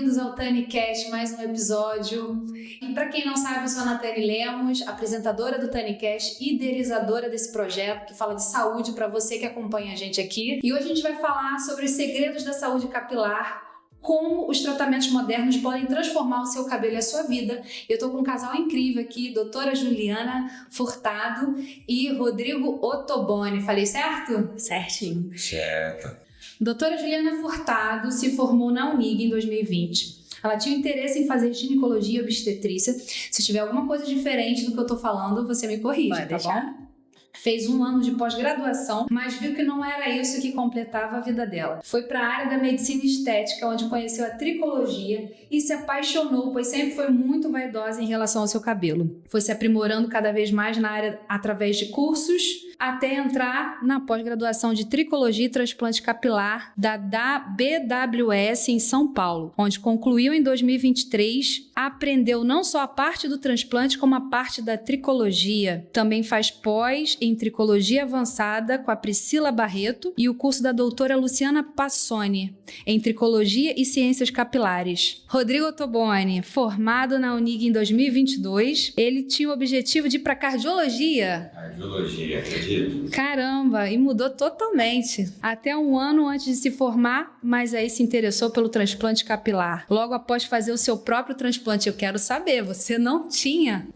bem-vindos ao TaniCast, mais um episódio. E para quem não sabe, eu sou a Natane Lemos, apresentadora do TaniCast, idealizadora desse projeto que fala de saúde para você que acompanha a gente aqui. E hoje a gente vai falar sobre os segredos da saúde capilar, como os tratamentos modernos podem transformar o seu cabelo e a sua vida. Eu estou com um casal incrível aqui, doutora Juliana Furtado e Rodrigo Ottoboni. Falei certo? Certinho. Certo. Doutora Juliana Furtado se formou na Unig em 2020. Ela tinha interesse em fazer ginecologia e obstetrícia. Se tiver alguma coisa diferente do que eu tô falando, você me corrige, Pode tá deixar. bom? Fez 1 ano de pós-graduação, mas viu que não era isso que completava a vida dela. Foi para a área da medicina estética, onde conheceu a tricologia e se apaixonou, pois sempre foi muito vaidosa em relação ao seu cabelo. Foi se aprimorando cada vez mais na área através de cursos, até entrar na pós-graduação de tricologia e transplante capilar da BWS em São Paulo, onde concluiu em 2023, aprendeu não só a parte do transplante, como a parte da tricologia. Também faz pós em tricologia avançada com a Priscila Barreto e o curso da doutora Luciana Passoni em tricologia e ciências capilares. Rodrigo Ottoboni, formado na Unig em 2022, ele tinha o objetivo de ir para cardiologia. Cardiologia, acredito. Caramba, e mudou totalmente. Até 1 ano antes de se formar, mas aí se interessou pelo transplante capilar. Logo após fazer o seu próprio transplante, eu quero saber, você não tinha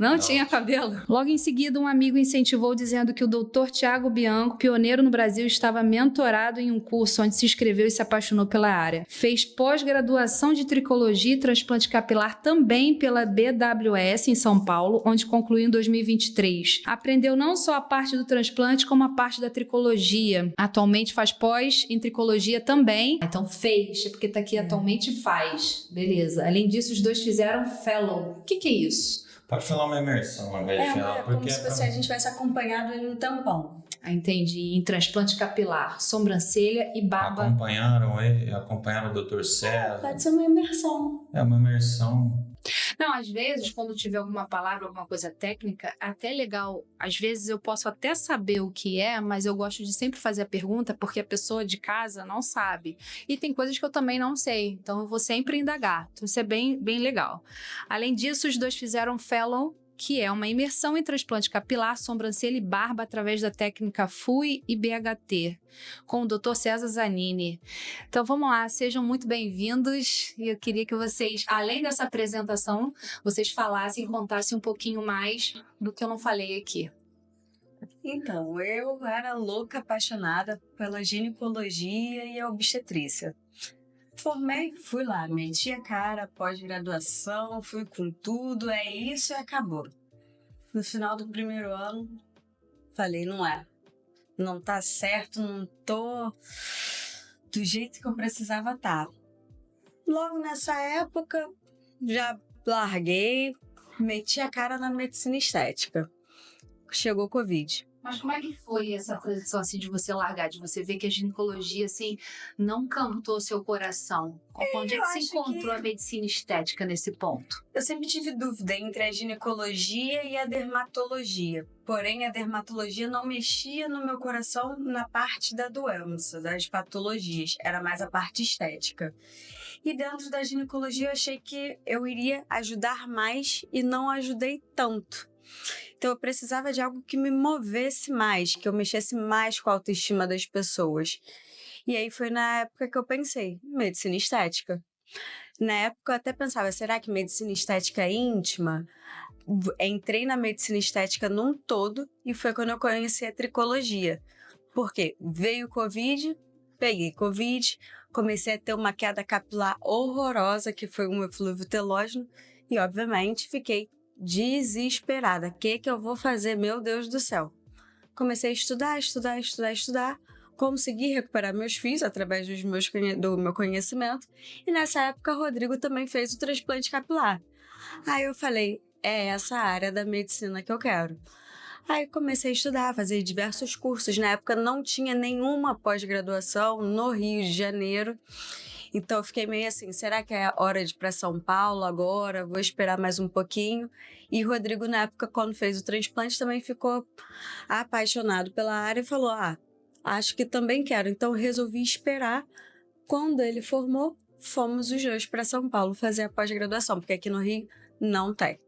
cabelo? Logo em seguida, um amigo incentivou dizendo que o Dr. Tiago Bianco, pioneiro no Brasil, estava mentorado em um curso onde se inscreveu e se apaixonou pela área. Fez pós-graduação de tricologia e transplante capilar também pela BWS em São Paulo, onde concluiu em 2023. Aprendeu não só a parte do transplante, como a parte da tricologia. Atualmente faz pós em tricologia também. Então fez, porque tá aqui atualmente faz. Beleza. Além disso, os dois fizeram fellow. O que é isso? Pode falar uma imersão, uma vez É como se a gente tivesse acompanhado ele no tampão. Entendi. Em transplante capilar, sobrancelha e barba. Acompanharam o Dr. César. Pode ser uma imersão. É uma imersão. Não, às vezes, quando tiver alguma palavra, alguma coisa técnica, até legal. Às vezes eu posso até saber o que é, mas eu gosto de sempre fazer a pergunta porque a pessoa de casa não sabe. E tem coisas que eu também não sei, então eu vou sempre indagar. Então isso é bem, bem legal. Além disso, os dois fizeram fellow, que é uma imersão em transplante capilar, sobrancelha e barba através da técnica FUI e BHT, com o Dr. César Zanini. Então vamos lá, sejam muito bem-vindos e eu queria que vocês, além dessa apresentação, vocês falassem, contassem um pouquinho mais do que eu não falei aqui. Então, eu era louca, apaixonada pela ginecologia e a obstetrícia. Formei, fui lá, meti a cara, pós-graduação, fui com tudo, é isso e acabou. No final do primeiro ano, falei, não tá certo, não tô do jeito que eu precisava estar. Logo nessa época, já larguei, meti a cara na medicina estética. Chegou o Covid. Mas como é que foi essa transição assim de você largar, de você ver que a ginecologia assim não cantou seu coração? Onde é que você encontrou a medicina estética nesse ponto? Eu sempre tive dúvida entre a ginecologia e a dermatologia. Porém, a dermatologia não mexia no meu coração na parte da doença, das patologias. Era mais a parte estética. E dentro da ginecologia eu achei que eu iria ajudar mais e não ajudei tanto. Então eu precisava de algo que me movesse mais, que eu mexesse mais com a autoestima das pessoas. E aí foi na época que eu pensei, medicina estética. Na época eu até pensava, será que medicina estética é íntima? Entrei na medicina estética num todo e foi quando eu conheci a tricologia. Porque veio o Covid, peguei Covid, comecei a ter uma queda capilar horrorosa, que foi um eflúvio telógeno, e obviamente fiquei desesperada. O que eu vou fazer? Meu Deus do céu. Comecei a estudar. Consegui recuperar meus fios através do meu conhecimento. E nessa época, o Rodrigo também fez o transplante capilar. Aí eu falei, é essa área da medicina que eu quero. Aí comecei a estudar, fazer diversos cursos. Na época não tinha nenhuma pós-graduação no Rio de Janeiro. Então eu fiquei meio assim, será que é hora de ir para São Paulo agora? Vou esperar mais um pouquinho. E o Rodrigo, na época, quando fez o transplante, também ficou apaixonado pela área e falou, acho que também quero. Então eu resolvi esperar. Quando ele formou, fomos os dois para São Paulo fazer a pós-graduação, porque aqui no Rio não tem.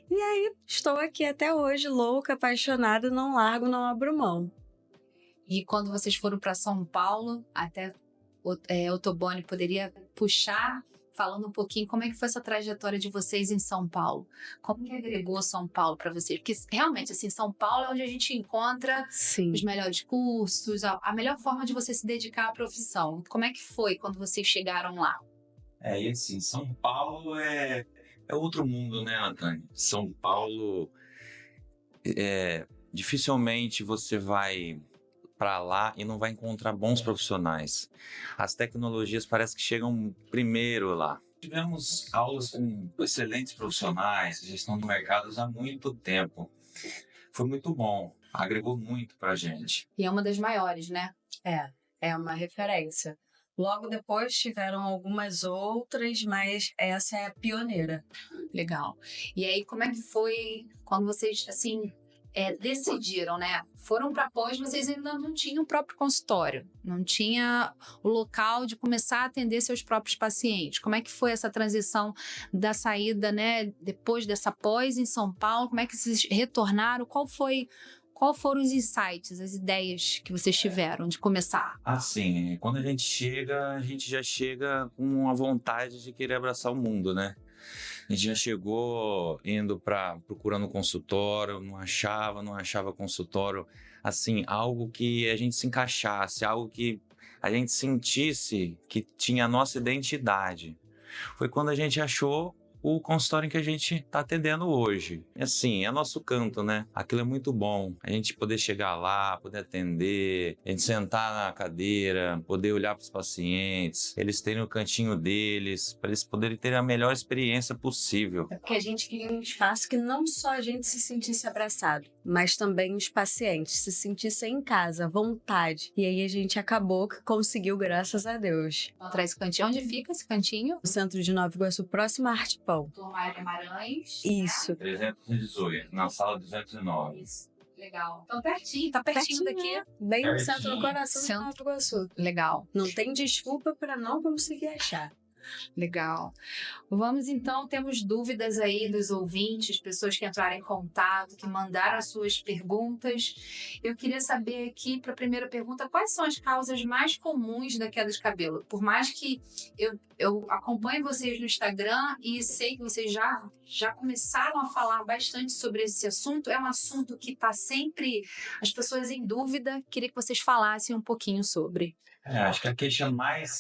E aí, estou aqui até hoje, louca, apaixonada, não largo, não abro mão. E quando vocês foram para São Paulo, até o Toboni poderia puxar, falando um pouquinho como é que foi essa trajetória de vocês em São Paulo. Como que agregou São Paulo para vocês? Porque realmente, assim, São Paulo é onde a gente encontra Sim. os melhores cursos, a melhor forma de você se dedicar à profissão. Como é que foi quando vocês chegaram lá? E assim, São Paulo é outro mundo, né, Natânia? São Paulo, dificilmente você vai para lá e não vai encontrar bons profissionais. As tecnologias parece que chegam primeiro lá. Tivemos aulas com excelentes profissionais, já estão no mercado há muito tempo. Foi muito bom, agregou muito para a gente. E é uma das maiores, né? É uma referência. Logo depois tiveram algumas outras, mas essa é a pioneira. Legal. E aí, como é que foi quando vocês, assim, decidiram, né? Foram para pós, vocês ainda não tinham o próprio consultório, não tinha o local de começar a atender seus próprios pacientes. Como é que foi essa transição da saída, né? Depois dessa pós em São Paulo, como é que vocês retornaram? Qual foram os insights, as ideias que vocês tiveram de começar? Assim, quando a gente já chega com a vontade de querer abraçar o mundo, né? A gente já chegou procurando consultório, não achava consultório, assim, algo que a gente se encaixasse, algo que a gente sentisse que tinha a nossa identidade. Foi quando a gente achou o consultório em que a gente está atendendo hoje. Assim, é nosso canto, né? Aquilo é muito bom. A gente poder chegar lá, poder atender, a gente sentar na cadeira, poder olhar para os pacientes, eles terem o cantinho deles, para eles poderem ter a melhor experiência possível. É porque a gente queria um espaço que não só a gente se sentisse abraçado, mas também os pacientes se sentissem em casa, à vontade. E aí a gente acabou que conseguiu, graças a Deus. Traz esse cantinho. Onde fica esse cantinho? No centro de Nova Iguaçu, próximo a Arte Pão. Turma Guimarães. Isso. 318, na sala 209. Isso. Legal. Então pertinho, tá pertinho daqui. Bem no Pertinho. centro do coração de Nova Iguaçu. Legal. Não tem desculpa para não conseguir achar. Legal. Vamos então, temos dúvidas aí dos ouvintes, pessoas que entraram em contato, que mandaram as suas perguntas. Eu queria saber aqui, para a primeira pergunta, quais são as causas mais comuns da queda de cabelo? Por mais que eu acompanhe vocês no Instagram e sei que vocês já começaram a falar bastante sobre esse assunto, é um assunto que está sempre as pessoas em dúvida. Queria que vocês falassem um pouquinho sobre. Acho que a queixa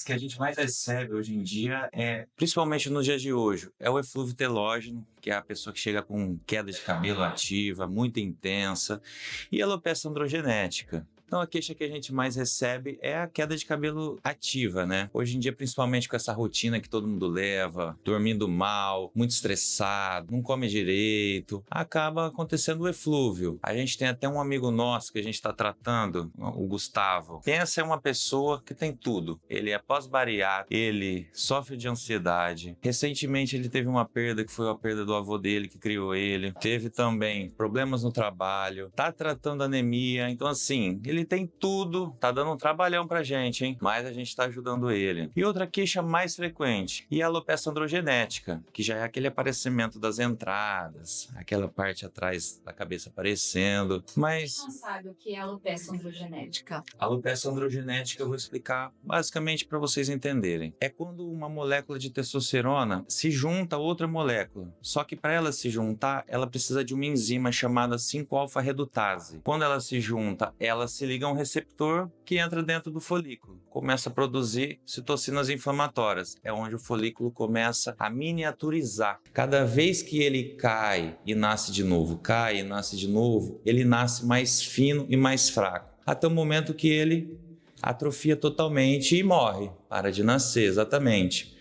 que a gente mais recebe hoje em dia principalmente nos dias de hoje, é o eflúvio telógeno, que é a pessoa que chega com queda de cabelo ativa, muito intensa, e a alopecia androgenética. Então, a queixa que a gente mais recebe é a queda de cabelo ativa, né? Hoje em dia, principalmente com essa rotina que todo mundo leva, dormindo mal, muito estressado, não come direito, acaba acontecendo o eflúvio. A gente tem até um amigo nosso que a gente está tratando, o Gustavo. Pensa em uma pessoa que tem tudo. Ele é pós-bariátrico, ele sofre de ansiedade. Recentemente, ele teve uma perda, que foi a perda do avô dele, que criou ele. Teve também problemas no trabalho, tá tratando anemia. Então, assim, ele tem tudo, tá dando um trabalhão pra gente, hein? Mas a gente tá ajudando ele. E outra queixa mais frequente, e a alopecia androgenética, que já é aquele aparecimento das entradas, aquela parte atrás da cabeça aparecendo, mas... Não sabe o que é alopecia androgenética? A alopecia androgenética eu vou explicar basicamente para vocês entenderem. É quando uma molécula de testosterona se junta a outra molécula, só que para ela se juntar, ela precisa de uma enzima chamada 5-alfa-redutase. Quando ela se junta, ela se liga a um receptor que entra dentro do folículo, começa a produzir citocinas inflamatórias. É onde o folículo começa a miniaturizar. Cada vez que ele cai e nasce de novo, cai e nasce de novo, ele nasce mais fino e mais fraco, até o momento que ele atrofia totalmente e morre, para de nascer, exatamente.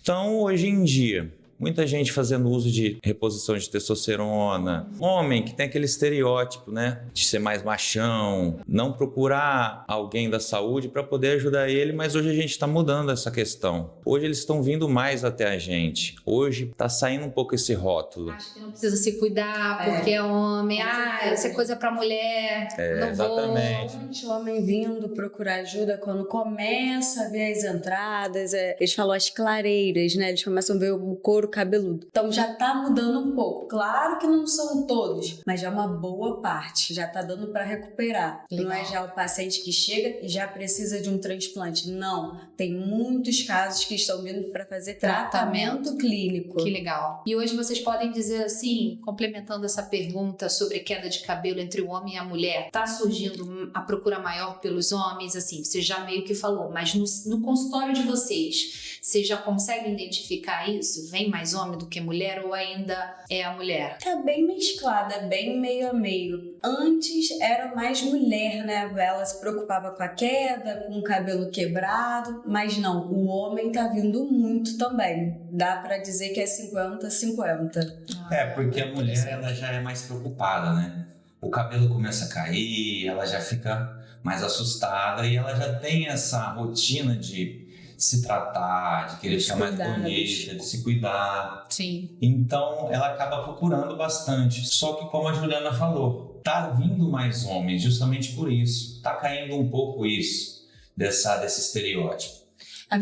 Então, hoje em dia, Muita gente fazendo uso de reposição de testosterona. Homem que tem aquele estereótipo, né? De ser mais machão, não procurar alguém da saúde para poder ajudar ele, mas hoje a gente está mudando essa questão. Hoje eles estão vindo mais até a gente. Hoje está saindo um pouco esse rótulo. Acho que não precisa se cuidar porque é homem. Isso é coisa para mulher. Não Exatamente. O homem vindo procurar ajuda quando começa a ver as entradas, eles falam as clareiras, né? Eles começam a ver o couro cabeludo. Então já tá mudando um pouco. Claro que não são todos, mas já é uma boa parte. Já tá dando para recuperar. Legal. Não é já o paciente que chega e já precisa de um transplante. Não. Tem muitos casos que estão vindo para fazer tratamento clínico. Que legal. E hoje vocês podem dizer assim, complementando essa pergunta sobre queda de cabelo entre o homem e a mulher, tá surgindo a procura maior pelos homens, assim, você já meio que falou, mas no consultório de vocês, vocês já conseguem identificar isso? Vem mais homem do que mulher ou ainda é a mulher? Tá bem mesclada, bem meio a meio. Antes era mais mulher, né? Ela se preocupava com a queda, com o cabelo quebrado, mas não, o homem tá vindo muito também. Dá pra dizer que é 50-50. Porque a mulher ela já é mais preocupada, né? O cabelo começa a cair, ela já fica mais assustada e ela já tem essa rotina de se tratar, de querer ficar mais bonita, de se cuidar. Sim. Então ela acaba procurando bastante. Só que como a Juliana falou, tá vindo mais homens justamente por isso. Tá caindo um pouco isso, desse estereótipo.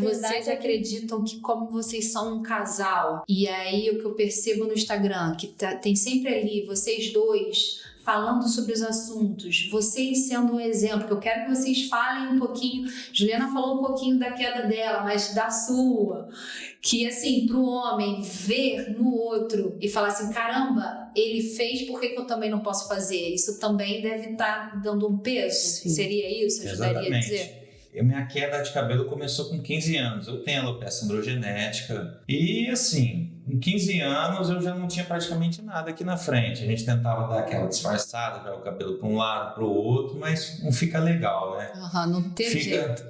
Vocês acreditam que como vocês são um casal, e aí o que eu percebo no Instagram, que tem sempre ali vocês dois falando sobre os assuntos, vocês sendo um exemplo, que eu quero que vocês falem um pouquinho, Juliana falou um pouquinho da queda dela, mas da sua, que assim, pro homem ver no outro e falar assim, caramba, ele fez, por que eu também não posso fazer? Isso também deve estar dando um peso? Sim. Seria isso? Ajudaria a dizer? Minha queda de cabelo começou com 15 anos. Eu tenho alopecia androgenética. E assim, com 15 anos eu já não tinha praticamente nada aqui na frente. A gente tentava dar aquela disfarçada, jogar o cabelo para um lado, para o outro, mas não fica legal, né? Não tem jeito.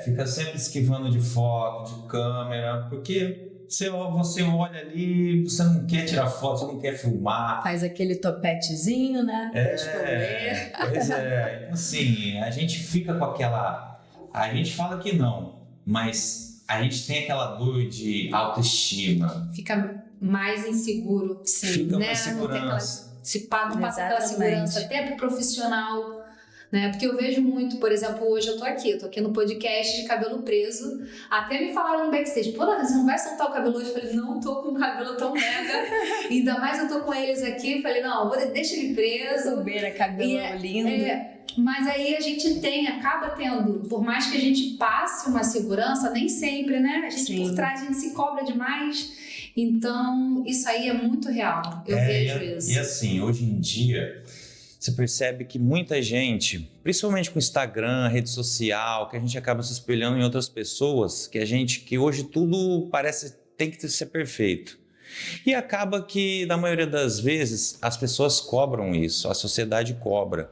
Fica sempre esquivando de foto, de câmera, porque você olha ali, você não quer tirar foto, você não quer filmar. Faz aquele topetezinho, né? Pois é. Então assim, a gente fica com aquela... A gente fala que não, mas a gente tem aquela dor de autoestima. Fica mais inseguro. Sim, fica mais segurança. Não passa aquela segurança até pro profissional, né? Porque eu vejo muito, por exemplo, hoje eu tô aqui no podcast de cabelo preso. Até me falaram no backstage, pô, você não vai soltar o cabelo hoje? Eu falei, não tô com o cabelo tão mega. Ainda mais eu tô com eles aqui. Eu falei, não, deixa ele preso. Bobeira, cabelo lindo. Mas aí a gente acaba tendo, por mais que a gente passe uma segurança, nem sempre, né? A gente por trás, a gente se cobra demais. Então, isso aí é muito real. Eu vejo isso. E assim, hoje em dia, você percebe que muita gente, principalmente com Instagram, rede social, que a gente acaba se espelhando em outras pessoas, que hoje tudo tem que ser perfeito. E acaba que, na maioria das vezes, as pessoas cobram isso, a sociedade cobra.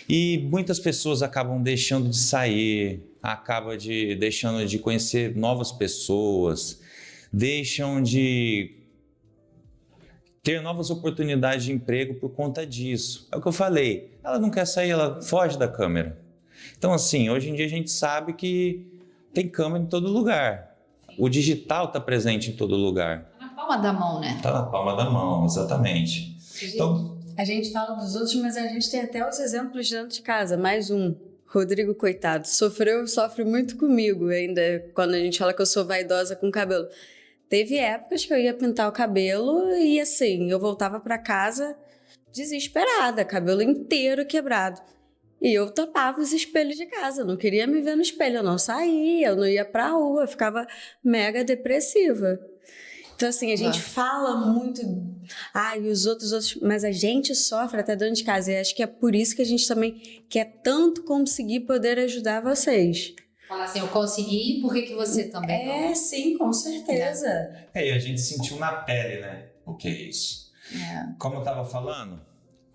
E muitas pessoas acabam deixando de sair, deixando de conhecer novas pessoas, deixam de ter novas oportunidades de emprego por conta disso. É o que eu falei, ela não quer sair, ela foge da câmera. Então assim, hoje em dia a gente sabe que tem câmera em todo lugar. O digital está presente em todo lugar. Está na palma da mão, né? Está na palma da mão, exatamente. Então, a gente fala dos outros, mas a gente tem até os exemplos dentro de casa. Mais um. Rodrigo, coitado, sofre muito comigo ainda, quando a gente fala que eu sou vaidosa com cabelo. Teve épocas que eu ia pintar o cabelo e assim, eu voltava pra casa desesperada, cabelo inteiro quebrado. E eu tapava os espelhos de casa, eu não queria me ver no espelho, eu não saía, eu não ia pra rua, eu ficava mega depressiva. Então, assim, a gente fala muito, e os outros, mas a gente sofre até dentro de casa. E acho que é por isso que a gente também quer tanto conseguir poder ajudar vocês. Fala assim, eu consegui, por que você também não? Sim, com certeza. E a gente sentiu na pele, né, o que é isso. Como eu tava falando,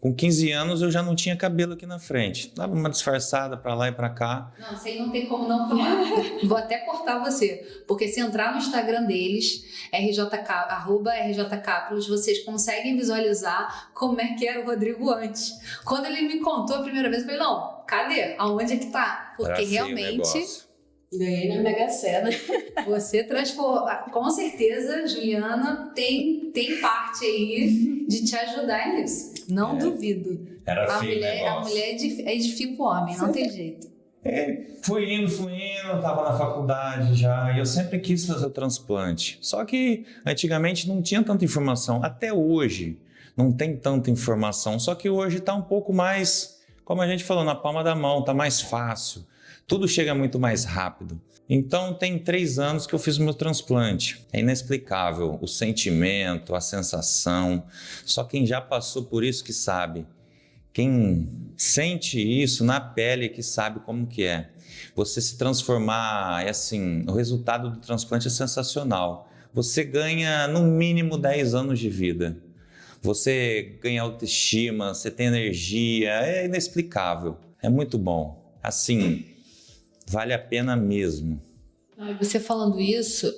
Com 15 anos eu já não tinha cabelo aqui na frente. Dava uma disfarçada pra lá e pra cá. Não, isso aí não tem como não falar. Vou até cortar você. Porque se entrar no Instagram deles, @RJCápilos, vocês conseguem visualizar como é que era o Rodrigo antes. Quando ele me contou a primeira vez, eu falei, não, cadê? Aonde é que tá? Porque Era feio o realmente... negócio. Ganhei na Mega Sena. Você transformou. Com certeza, Juliana tem parte aí de te ajudar nisso. Não duvido. Era A feio o negócio. mulher edifica o homem, não tem jeito. Fui indo, tava na faculdade já, e eu sempre quis fazer o transplante. Só que antigamente não tinha tanta informação. Até hoje não tem tanta informação. Só que hoje tá um pouco mais, como a gente falou, na palma da mão, tá mais fácil. Tudo chega muito mais rápido. Então, tem 3 anos que eu fiz o meu transplante. É inexplicável o sentimento, a sensação. Só quem já passou por isso que sabe. Quem sente isso na pele que sabe como que é. Você se transformar, o resultado do transplante é sensacional. Você ganha no mínimo 10 anos de vida. Você ganha autoestima, você tem energia, é inexplicável. É muito bom. Assim, vale a pena mesmo. Você falando isso,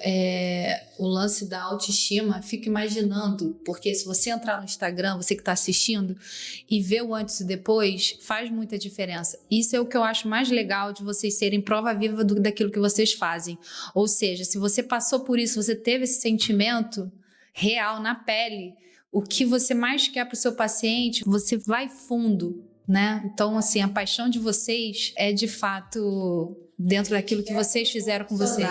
o lance da autoestima, fico imaginando, porque se você entrar no Instagram, você que está assistindo, e ver o antes e depois, faz muita diferença. Isso é o que eu acho mais legal de vocês serem prova viva daquilo que vocês fazem. Ou seja, se você passou por isso, você teve esse sentimento real na pele, o que você mais quer para o seu paciente, você vai fundo, né? Então, assim, a paixão de vocês é de fato dentro daquilo que vocês fizeram com vocês.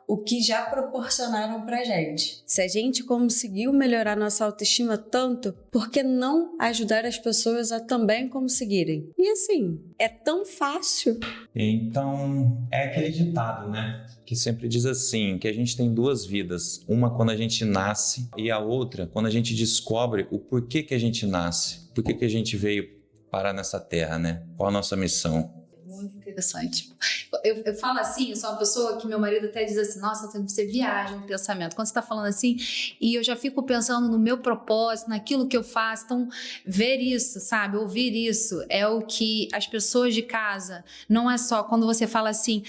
O que já proporcionaram pra gente. Se a gente conseguiu melhorar nossa autoestima tanto, por que não ajudar as pessoas a também conseguirem? E assim, é tão fácil. Então, é aquele ditado, né? Que sempre diz assim, que a gente tem 2 vidas. Uma quando a gente nasce e a outra quando a gente descobre o porquê que a gente nasce. Por que a gente veio parar nessa terra, né? Qual a nossa missão? Muito interessante. Eu falo assim, eu sou uma pessoa que meu marido até diz assim, nossa, você viaja no pensamento. Quando você está falando assim, e eu já fico pensando no meu propósito, naquilo que eu faço. Então, ver isso, sabe? Ouvir isso é o que as pessoas de casa, não é só quando você fala assim,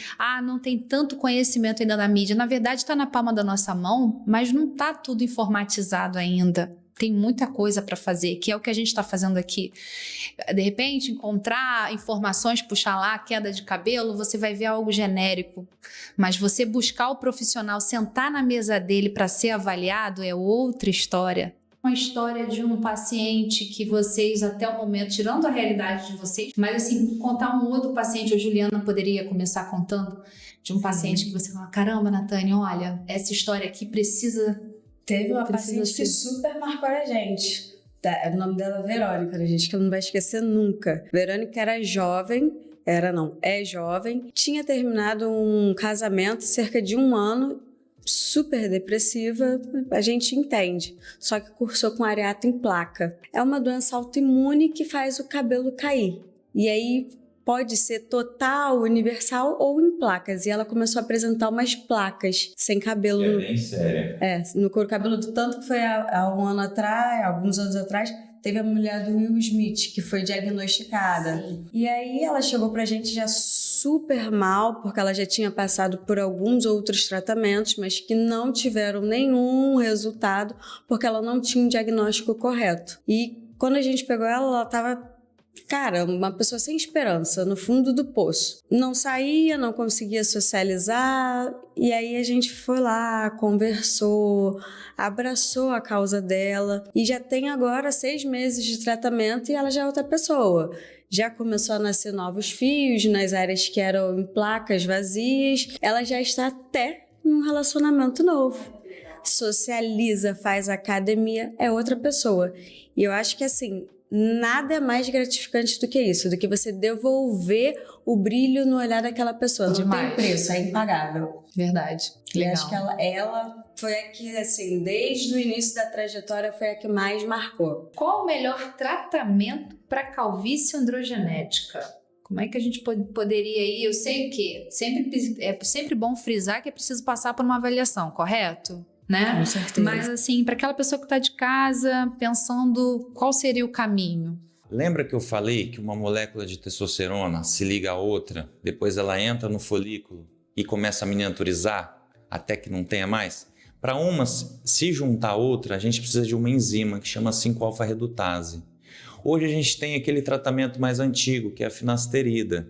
não tem tanto conhecimento ainda na mídia. Na verdade, está na palma da nossa mão, mas não está tudo informatizado ainda. Tem muita coisa para fazer, que é o que a gente está fazendo aqui. De repente, encontrar informações, puxar lá, queda de cabelo, você vai ver algo genérico. Mas você buscar o profissional, sentar na mesa dele para ser avaliado é outra história. Uma história de um paciente que vocês, até o momento, tirando a realidade de vocês, mas assim, contar um outro paciente, a Juliana poderia começar contando, de um paciente que você fala, caramba, Natânia, olha, essa história aqui precisa... Teve uma paciente que super marcou a gente. O nome dela é Verônica, né, gente? Que eu não vai esquecer nunca. Verônica era jovem, é jovem. Tinha terminado um casamento cerca de 1 ano, super depressiva, a gente entende. Só que cursou com areata em placa. É uma doença autoimune que faz o cabelo cair. E aí... pode ser total, universal ou em placas. E ela começou a apresentar umas placas sem cabelo. É bem séria. No couro cabeludo. Tanto que foi há alguns anos atrás, teve a mulher do Will Smith, que foi diagnosticada. Sim. E aí ela chegou pra gente já super mal, porque ela já tinha passado por alguns outros tratamentos, mas que não tiveram nenhum resultado, porque ela não tinha um diagnóstico correto. E quando a gente pegou ela tava... cara, uma pessoa sem esperança, no fundo do poço. Não saía, não conseguia socializar, e aí a gente foi lá, conversou, abraçou a causa dela, e já tem agora 6 meses de tratamento e ela já é outra pessoa. Já começou a nascer novos fios nas áreas que eram em placas vazias, ela já está até num relacionamento novo. Socializa, faz academia, é outra pessoa. E eu acho que assim... nada é mais gratificante do que isso, do que você devolver o brilho no olhar daquela pessoa. Não tem preço, é impagável. Verdade. E Legal. acho que ela foi a que, assim, desde o início da trajetória, foi a que mais marcou. Qual o melhor tratamento para calvície androgenética? Como é que a gente poderia ir? Eu sei que é sempre bom frisar que é preciso passar por uma avaliação, correto? Né? Com certeza. Mas assim, para aquela pessoa que está de casa pensando qual seria o caminho, Lembra que eu falei que uma molécula de testosterona se liga a outra, depois ela entra no folículo e começa a miniaturizar até que não tenha mais? Para uma se juntar a outra, a gente precisa de uma enzima que chama 5-alfa-redutase. Hoje a gente tem aquele tratamento mais antigo, que é a finasterida,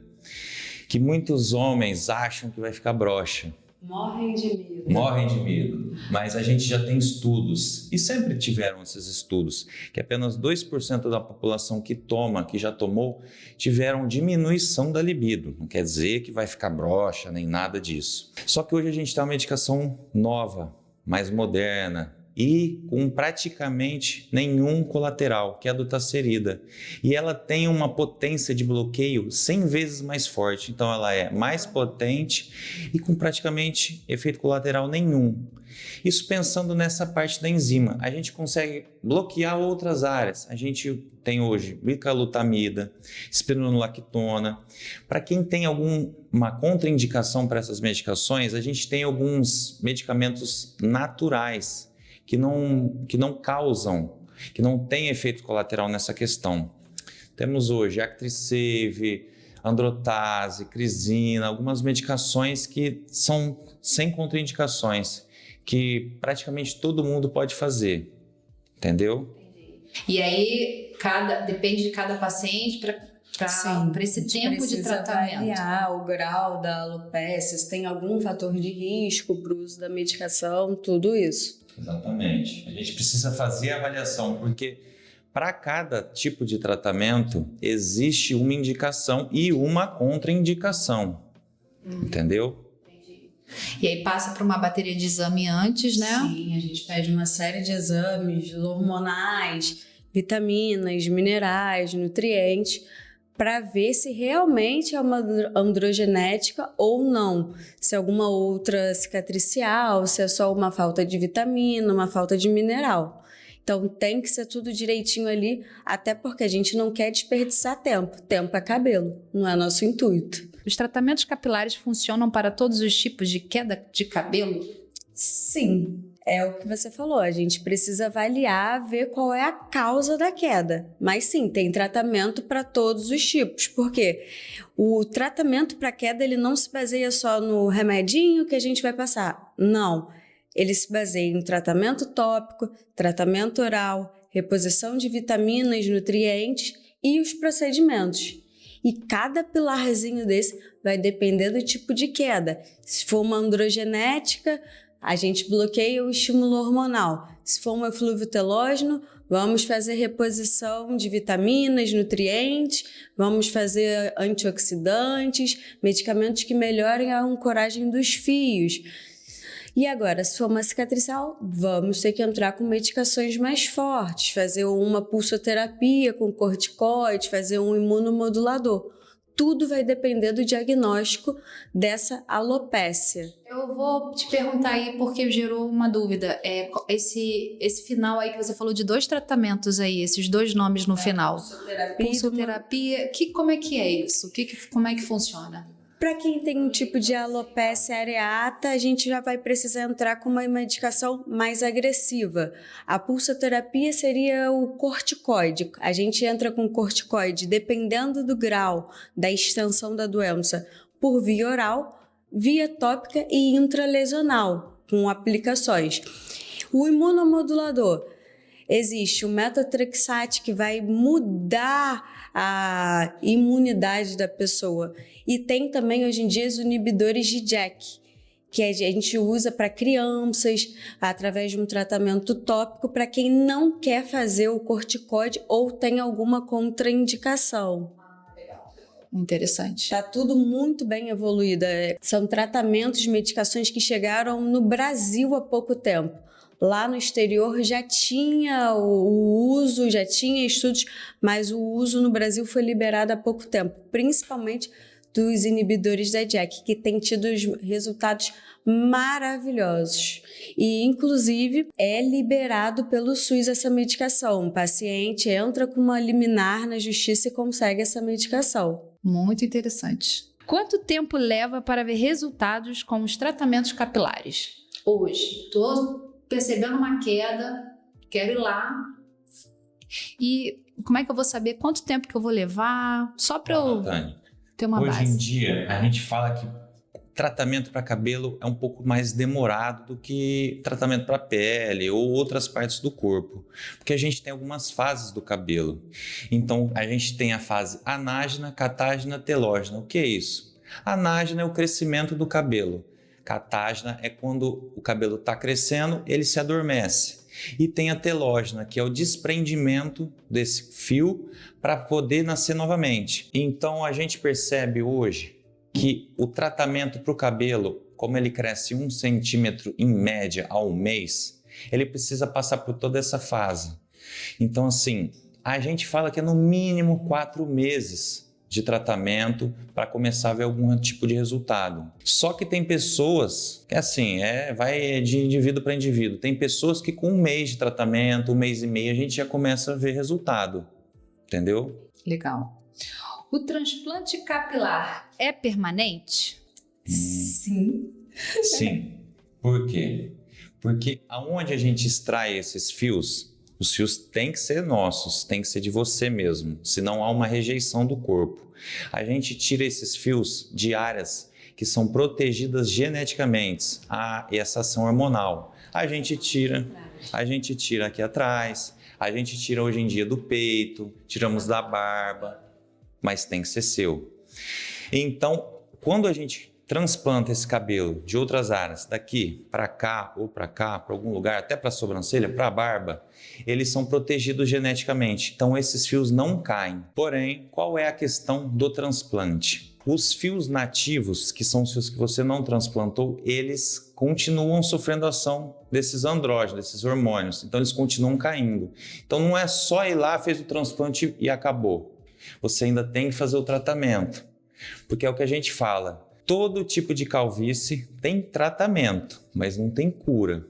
que muitos homens acham que vai ficar broxa. Morrem de medo. Morrem de medo, mas a gente já tem estudos, e sempre tiveram esses estudos, que apenas 2% da população que toma, que já tomou, tiveram diminuição da libido. Não quer dizer que vai ficar broxa, nem nada disso. Só que hoje a gente tem uma medicação nova, mais moderna, e com praticamente nenhum colateral, que é a dutasterida. E ela tem uma potência de bloqueio 100 vezes mais forte. Então ela é mais potente e com praticamente efeito colateral nenhum. Isso pensando nessa parte da enzima. A gente consegue bloquear outras áreas. A gente tem hoje bicalutamida, espironolactona. Para quem tem alguma contraindicação para essas medicações, a gente tem alguns medicamentos naturais que não causam, que não têm efeito colateral nessa questão. Temos hoje Actrisave, Androtase, Crisina, algumas medicações que são sem contraindicações, que praticamente todo mundo pode fazer, entendeu? E aí, depende de cada paciente para esse tempo de tratamento. Avaliar o grau da alopecia, se tem algum fator de risco para o uso da medicação, tudo isso. Exatamente. A gente precisa fazer a avaliação, porque para cada tipo de tratamento existe uma indicação e uma contraindicação, entendeu? Entendi. E aí passa por uma bateria de exame antes, né? Sim, a gente pede uma série de exames hormonais, vitaminas, minerais, nutrientes, para ver se realmente é uma androgenética ou não. Se é alguma outra cicatricial, se é só uma falta de vitamina, uma falta de mineral. Então tem que ser tudo direitinho ali, até porque a gente não quer desperdiçar tempo. Tempo é cabelo, não é nosso intuito. Os tratamentos capilares funcionam para todos os tipos de queda de cabelo? Sim. É o que você falou, a gente precisa avaliar, ver qual é a causa da queda. Mas sim, tem tratamento para todos os tipos, porque o tratamento para queda ele não se baseia só no remedinho que a gente vai passar. Não, ele se baseia em tratamento tópico, tratamento oral, reposição de vitaminas, nutrientes e os procedimentos. E cada pilarzinho desse vai depender do tipo de queda. Se for uma androgenética, a gente bloqueia o estímulo hormonal. Se for um eflúvio telógeno, vamos fazer reposição de vitaminas, nutrientes, vamos fazer antioxidantes, medicamentos que melhorem a ancoragem dos fios. E agora, se for uma cicatricial, vamos ter que entrar com medicações mais fortes, fazer uma pulsoterapia com corticoide, fazer um imunomodulador. Tudo vai depender do diagnóstico dessa alopécia. Eu vou te perguntar aí porque gerou uma dúvida. Esse final aí que você falou de 2 tratamentos aí, esses 2 nomes no final. Pulsoterapia. Como é que é isso? Como é que funciona? Para quem tem um tipo de alopécia areata, a gente já vai precisar entrar com uma medicação mais agressiva. A pulsoterapia seria o corticoide. A gente entra com corticoide dependendo do grau da extensão da doença por via oral, via tópica e intralesional, com aplicações. O imunomodulador. Existe o metotrexate que vai mudar a imunidade da pessoa. E tem também hoje em dia os inibidores de JAK, que a gente usa para crianças, através de um tratamento tópico, para quem não quer fazer o corticoide ou tem alguma contraindicação. Interessante. Está tudo muito bem evoluído. São tratamentos, medicações que chegaram no Brasil há pouco tempo. Lá no exterior já tinha o uso, já tinha estudos, mas o uso no Brasil foi liberado há pouco tempo, principalmente dos inibidores da JAK, que tem tido resultados maravilhosos. E, inclusive, é liberado pelo SUS essa medicação. O paciente entra com uma liminar na justiça e consegue essa medicação. Muito interessante. Quanto tempo leva para ver resultados com os tratamentos capilares? Hoje, estou percebendo uma queda, quero ir lá E como é que eu vou saber quanto tempo que eu vou levar? Só para eu Tânia, ter uma hoje base. em dia, a gente fala que tratamento para cabelo é um pouco mais demorado do que tratamento para pele ou outras partes do corpo, porque a gente tem algumas fases do cabelo. Então, a gente tem a fase anágena, catágena, telógena. O que é isso? Anágena é o crescimento do cabelo. Catágena é quando o cabelo está crescendo, ele se adormece. E tem a telógena, que é o desprendimento desse fio para poder nascer novamente. Então, a gente percebe hoje que o tratamento para o cabelo, como ele cresce 1 centímetro em média ao mês, ele precisa passar por toda essa fase. Então, assim, a gente fala que é no mínimo 4 meses de tratamento para começar a ver algum tipo de resultado. Só que tem pessoas que, assim, vai de indivíduo para indivíduo. Tem pessoas que com 1 mês de tratamento, 1 mês e meio, a gente já começa a ver resultado, entendeu? Legal. O transplante capilar é permanente? Sim. Sim. Por quê? Porque aonde a gente extrai esses fios, os fios têm que ser nossos, tem que ser de você mesmo, senão há uma rejeição do corpo. A gente tira esses fios de áreas que são protegidas geneticamente, e essa ação hormonal. A gente tira aqui atrás, a gente tira hoje em dia do peito, tiramos da barba, mas tem que ser seu. Então, quando a gente transplanta esse cabelo de outras áreas, daqui para cá ou para cá, para algum lugar, até para a sobrancelha, para a barba, eles são protegidos geneticamente. Então, esses fios não caem. Porém, qual é a questão do transplante? Os fios nativos, que são os fios que você não transplantou, eles continuam sofrendo a ação desses andrógenos, desses hormônios. Então, eles continuam caindo. Então, não é só ir lá, fez o transplante e acabou. Você ainda tem que fazer o tratamento, porque é o que a gente fala, todo tipo de calvície tem tratamento, mas não tem cura.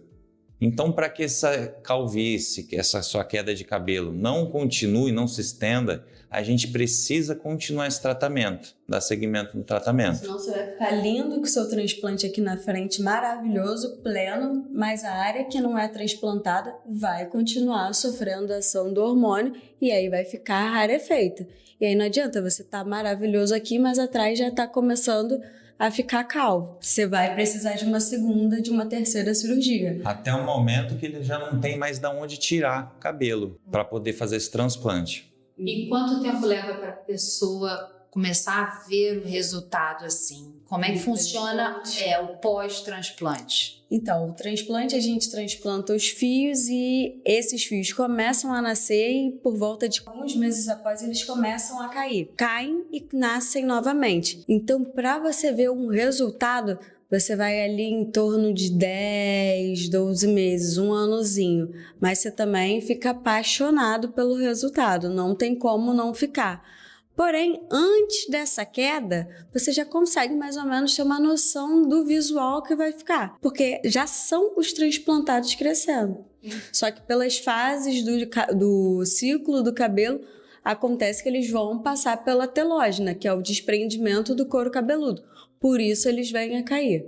Então, para que essa calvície, essa sua queda de cabelo não continue, não se estenda, a gente precisa continuar esse tratamento, dar seguimento no tratamento. Senão você vai ficar lindo com o seu transplante aqui na frente, maravilhoso, pleno, mas a área que não é transplantada vai continuar sofrendo a ação do hormônio e aí vai ficar rarefeita. E aí não adianta, você tá maravilhoso aqui, mas atrás já tá começando a ficar calvo. Você vai precisar de uma segunda, de uma terceira cirurgia. Até o momento que ele já não tem mais de onde tirar cabelo para poder fazer esse transplante. E quanto tempo leva para a pessoa começar a ver o resultado assim? Como é que funciona o pós-transplante? Então, o transplante, a gente transplanta os fios e esses fios começam a nascer e por volta de alguns meses após eles começam a cair. Caem e nascem novamente. Então, para você ver um resultado, você vai ali em torno de 10, 12 meses, um anozinho. Mas você também fica apaixonado pelo resultado, não tem como não ficar. Porém, antes dessa queda, você já consegue mais ou menos ter uma noção do visual que vai ficar, porque já são os transplantados crescendo. Só que pelas fases do ciclo do cabelo, acontece que eles vão passar pela telógena, que é o desprendimento do couro cabeludo. Por isso eles vêm a cair.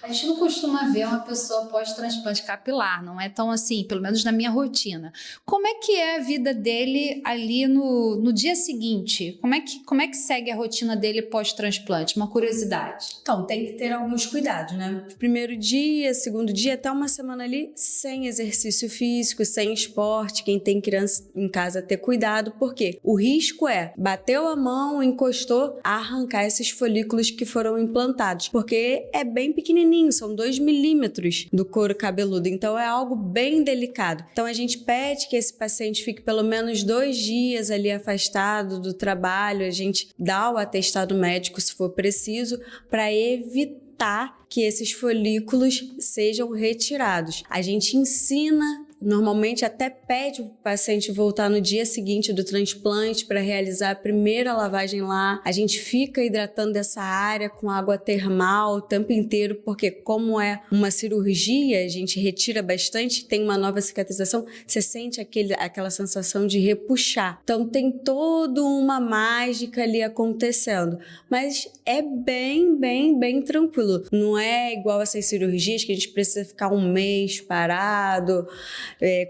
A gente não costuma ver uma pessoa pós-transplante capilar, não é tão assim, pelo menos na minha rotina. Como é que é a vida dele ali no dia seguinte? Como é que segue a rotina dele pós-transplante? Uma curiosidade. Então, tem que ter alguns cuidados, né? Primeiro dia, segundo dia, até uma semana ali sem exercício físico, sem esporte. Quem tem criança em casa, ter cuidado, porque o risco é, bateu a mão, encostou, arrancar esses folículos que foram implantados, porque é bem pequenininho, são 2 milímetros do couro cabeludo, então é algo bem delicado. Então a gente pede que esse paciente fique pelo menos 2 dias ali afastado do trabalho, a gente dá o atestado médico se for preciso, para evitar que esses folículos sejam retirados. A gente ensina, normalmente até pede o paciente voltar no dia seguinte do transplante para realizar a primeira lavagem lá. A gente fica hidratando essa área com água termal o tempo inteiro, porque como é uma cirurgia, a gente retira bastante, tem uma nova cicatrização, você sente aquela sensação de repuxar. Então tem toda uma mágica ali acontecendo, mas é bem tranquilo. Não é igual essas cirurgias que a gente precisa ficar um mês parado.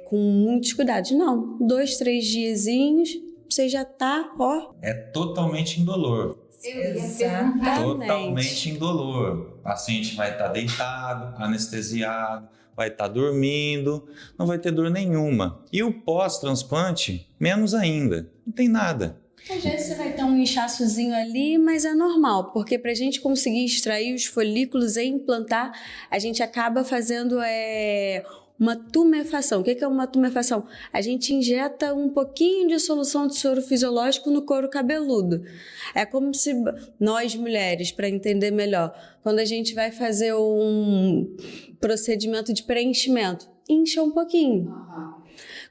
com muitos cuidados. Não, 2, 3 diazinhos, você já tá, ó. É totalmente indolor. Totalmente indolor. O paciente vai estar deitado, anestesiado, vai estar dormindo, não vai ter dor nenhuma. E o pós-transplante, menos ainda. Não tem nada. Às vezes você vai ter um inchaçozinho ali, mas é normal, porque para a gente conseguir extrair os folículos e implantar, a gente acaba fazendo uma tumefação. O que é uma tumefação? A gente injeta um pouquinho de solução de soro fisiológico no couro cabeludo. É como se nós mulheres, para entender melhor, quando a gente vai fazer um procedimento de preenchimento, incha um pouquinho.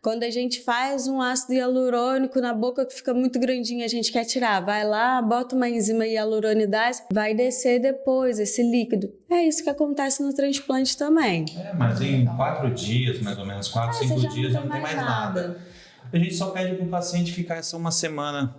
Quando a gente faz um ácido hialurônico na boca que fica muito grandinho, a gente quer tirar, vai lá, bota uma enzima hialuronidase, vai descer depois esse líquido. É isso que acontece no transplante também. Mas em 4 dias, mais ou menos, 4, 5 dias, já não tem mais nada. A gente só pede para o paciente ficar essa uma semana,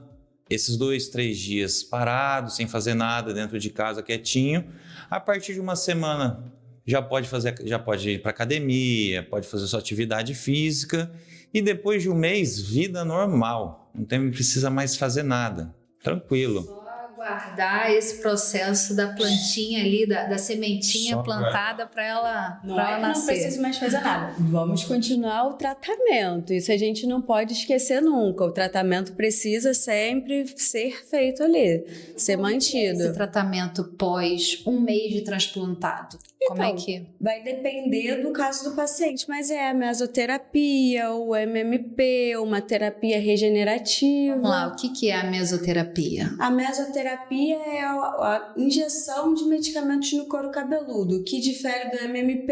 esses 2, 3 dias parado, sem fazer nada, dentro de casa, quietinho. A partir de uma semana já pode ir para academia, pode fazer sua atividade física e depois de um mês, vida normal. Não precisa mais fazer nada. Tranquilo. Só aguardar esse processo da plantinha ali, da sementinha plantada para ela nascer. Não precisa mais fazer nada. Vamos continuar o tratamento. Isso a gente não pode esquecer nunca. O tratamento precisa sempre ser feito ali, ser mantido. Esse tratamento pós um mês de transplantado. Como é que? Vai depender do caso do paciente, mas é a mesoterapia, o MMP, uma terapia regenerativa. Vamos lá, o que é a mesoterapia? A mesoterapia é a injeção de medicamentos no couro cabeludo. O que difere do MMP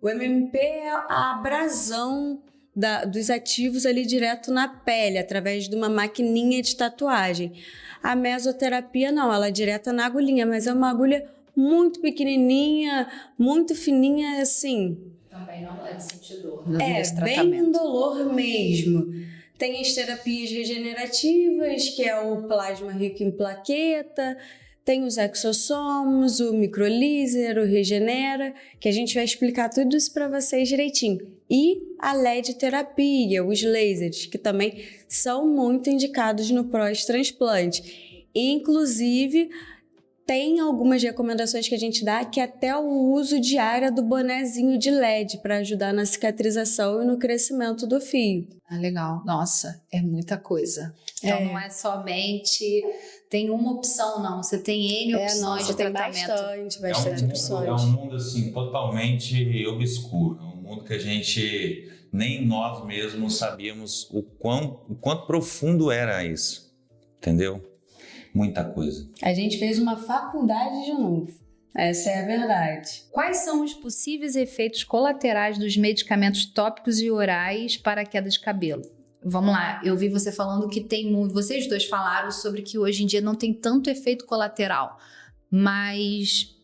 o MMP é a abrasão dos ativos ali direto na pele, através de uma maquininha de tatuagem. A mesoterapia não, ela é direta na agulhinha, mas é uma agulha muito pequenininha, muito fininha, assim. Também não é de sentir dor. Bem indolor mesmo. Tem as terapias regenerativas, que é o plasma rico em plaqueta, tem os exossomos, o microlaser, o regenera, que a gente vai explicar tudo isso para vocês direitinho. E a LED terapia, os lasers, que também são muito indicados no pós-transplante. Inclusive, tem algumas recomendações que a gente dá, que é até o uso diário do bonezinho de LED para ajudar na cicatrização e no crescimento do fio. Legal. Nossa, é muita coisa. Então não é somente... Tem uma opção, não. Você tem N opções de tratamento. Bastante opções. É um mundo, assim, totalmente obscuro. É um mundo que a gente, nem nós mesmos sabíamos o quanto profundo era isso. Entendeu? Muita coisa. A gente fez uma faculdade de novo. Essa é a verdade. Quais são os possíveis efeitos colaterais dos medicamentos tópicos e orais para a queda de cabelo? Vamos lá, eu vi você falando que tem muito... Vocês dois falaram sobre que hoje em dia não tem tanto efeito colateral, mas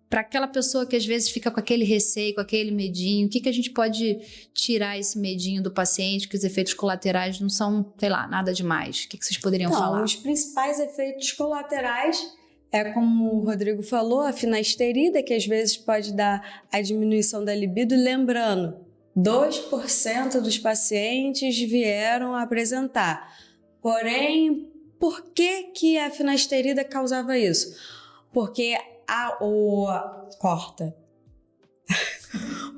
para aquela pessoa que às vezes fica com aquele receio, com aquele medinho, o que a gente pode tirar esse medinho do paciente, que os efeitos colaterais não são, sei lá, nada demais? O que vocês poderiam falar? Os principais efeitos colaterais é, como o Rodrigo falou, a finasterida, que às vezes pode dar a diminuição da libido. Lembrando, 2% dos pacientes vieram apresentar. Porém, por que a finasterida causava isso? Porque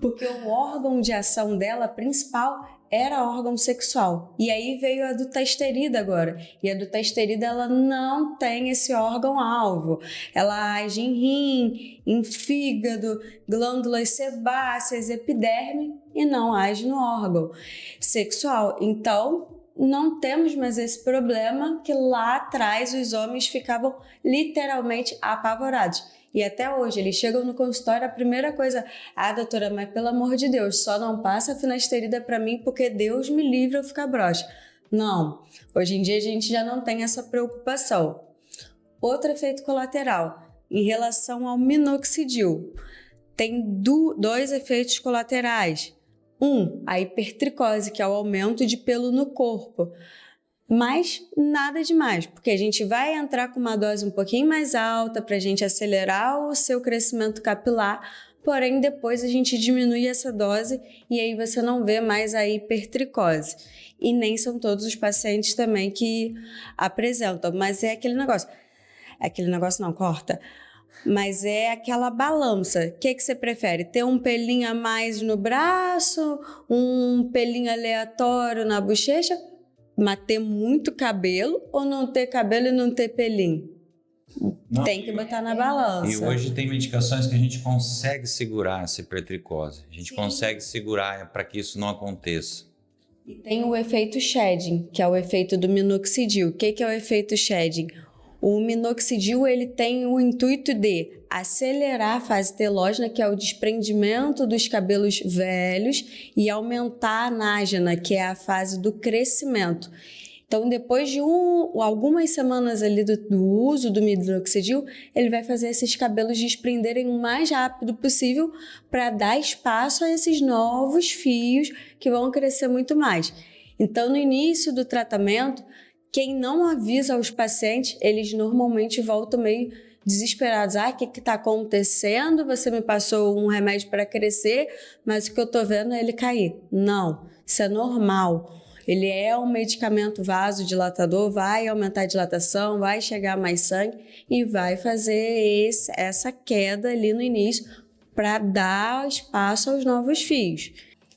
porque o órgão de ação dela principal era órgão sexual. E aí veio a dutasterida agora. E a dutasterida, ela não tem esse órgão-alvo. Ela age em rim, em fígado, glândulas sebáceas, epiderme e não age no órgão sexual. Então, não temos mais esse problema que lá atrás os homens ficavam literalmente apavorados. E até hoje, eles chegam no consultório, a primeira coisa... doutora, mas pelo amor de Deus, só não passa a finasterida para mim porque Deus me livre eu ficar broxa. Não, hoje em dia a gente já não tem essa preocupação. Outro efeito colateral, em relação ao minoxidil. Tem dois efeitos colaterais. A hipertricose, que é o aumento de pelo no corpo. Mas nada demais, porque a gente vai entrar com uma dose um pouquinho mais alta para a gente acelerar o seu crescimento capilar, porém depois a gente diminui essa dose e aí você não vê mais a hipertricose. E nem são todos os pacientes também que apresentam, mas é aquele negócio não, corta. Mas é aquela balança. O que você prefere? Ter um pelinho a mais no braço, um pelinho aleatório na bochecha, mas ter muito cabelo, ou não ter cabelo e não ter pelinho? Não. Tem que botar na balança. E hoje tem medicações que a gente consegue segurar essa hipertricose. A gente Sim. consegue segurar para que isso não aconteça. E tem o efeito shedding, que é o efeito do minoxidil. O que é o efeito shedding? O minoxidil ele tem o intuito de acelerar a fase telógena, que é o desprendimento dos cabelos velhos, e aumentar a anágena, que é a fase do crescimento. Então, depois de algumas semanas ali do uso do minoxidil, ele vai fazer esses cabelos desprenderem o mais rápido possível para dar espaço a esses novos fios que vão crescer muito mais. Então, no início do tratamento, quem não avisa aos pacientes, eles normalmente voltam meio desesperados. O que está acontecendo? Você me passou um remédio para crescer, mas o que eu estou vendo é ele cair. Não, isso é normal. Ele é um medicamento vasodilatador, vai aumentar a dilatação, vai chegar mais sangue e vai fazer essa queda ali no início para dar espaço aos novos fios.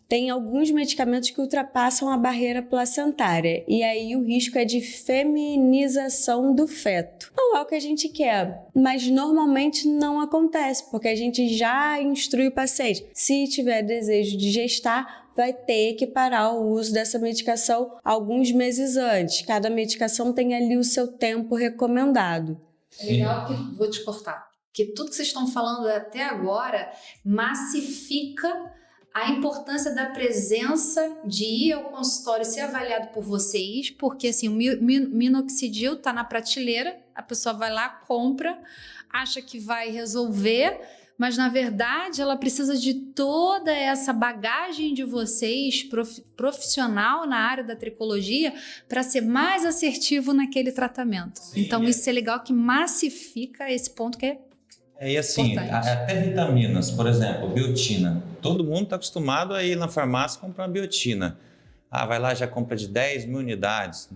Tem alguns medicamentos que ultrapassam a barreira placentária e aí o risco é de feminização do feto. Não é o que a gente quer, mas normalmente não acontece, porque a gente já instrui o paciente. Se tiver desejo de gestar, vai ter que parar o uso dessa medicação alguns meses antes. Cada medicação tem ali o seu tempo recomendado. É legal que, vou te cortar, que tudo que vocês estão falando até agora massifica a importância da presença de ir ao consultório ser avaliado por vocês, porque assim, o minoxidil está na prateleira, a pessoa vai lá, compra, acha que vai resolver, mas na verdade ela precisa de toda essa bagagem de vocês, profissional na área da tricologia, para ser mais assertivo naquele tratamento. Sim, então isso é legal que massifica esse ponto que é E assim, até vitaminas, por exemplo, biotina. Todo mundo está acostumado a ir na farmácia comprar uma biotina. Vai lá, já compra de 10 mil unidades.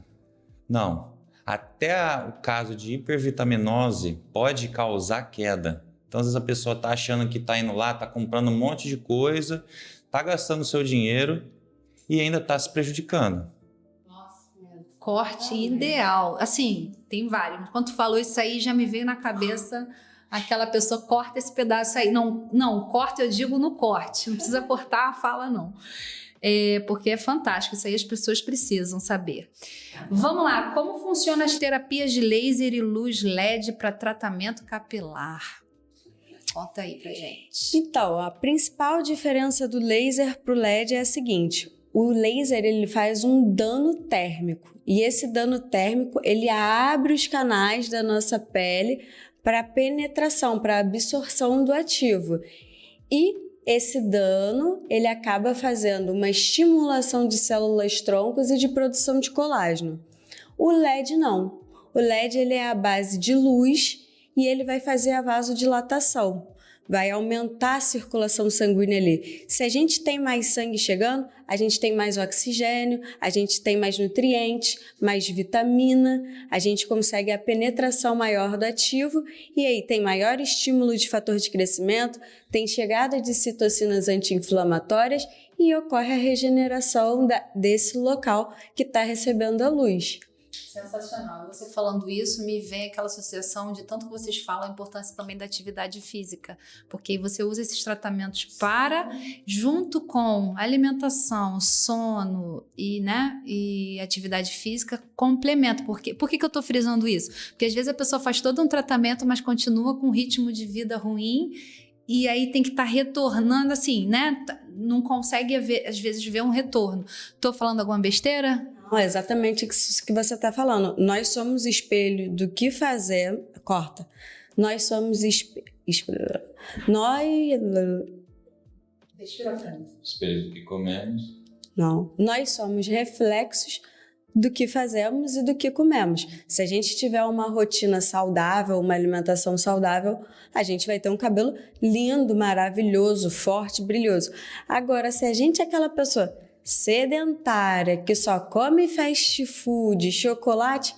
Não. Até o caso de hipervitaminose pode causar queda. Então, às vezes a pessoa está achando que está indo lá, está comprando um monte de coisa, está gastando seu dinheiro e ainda está se prejudicando. Corte ideal. Assim, tem vários. Enquanto tu falou isso aí, já me veio na cabeça aquela pessoa, corta esse pedaço aí. Não, corta eu digo no corte. Não precisa cortar a fala, não. Porque é fantástico. Isso aí as pessoas precisam saber. Vamos lá. Como funcionam as terapias de laser e luz LED para tratamento capilar? Conta aí pra gente. Então, a principal diferença do laser para o LED é a seguinte. O laser ele faz um dano térmico e esse dano térmico ele abre os canais da nossa pele para penetração, para absorção do ativo. E esse dano ele acaba fazendo uma estimulação de células troncos e de produção de colágeno. O LED não. O LED ele é a base de luz e ele vai fazer a vasodilatação. Vai aumentar a circulação sanguínea ali. Se a gente tem mais sangue chegando, a gente tem mais oxigênio, a gente tem mais nutrientes, mais vitamina, a gente consegue a penetração maior do ativo e aí tem maior estímulo de fator de crescimento, tem chegada de citocinas anti-inflamatórias e ocorre a regeneração desse local que está recebendo a luz. Sensacional. Você falando isso, me vem aquela associação de tanto que vocês falam a importância também da atividade física, porque você usa esses tratamentos para, junto com alimentação, sono e atividade física, complemento. Por que eu estou frisando isso? Porque às vezes a pessoa faz todo um tratamento, mas continua com um ritmo de vida ruim e aí tem que estar retornando assim, né? Não consegue, às vezes, ver um retorno. Estou falando alguma besteira? Não, é exatamente isso que você está falando. Nós somos espelho do que fazer. Corta. Nós somos espelho do que comemos. Não. Nós somos reflexos do que fazemos e do que comemos. Se a gente tiver uma rotina saudável, uma alimentação saudável, a gente vai ter um cabelo lindo, maravilhoso, forte, brilhoso. Agora, se a gente é aquela pessoa sedentária, que só come fast food, chocolate,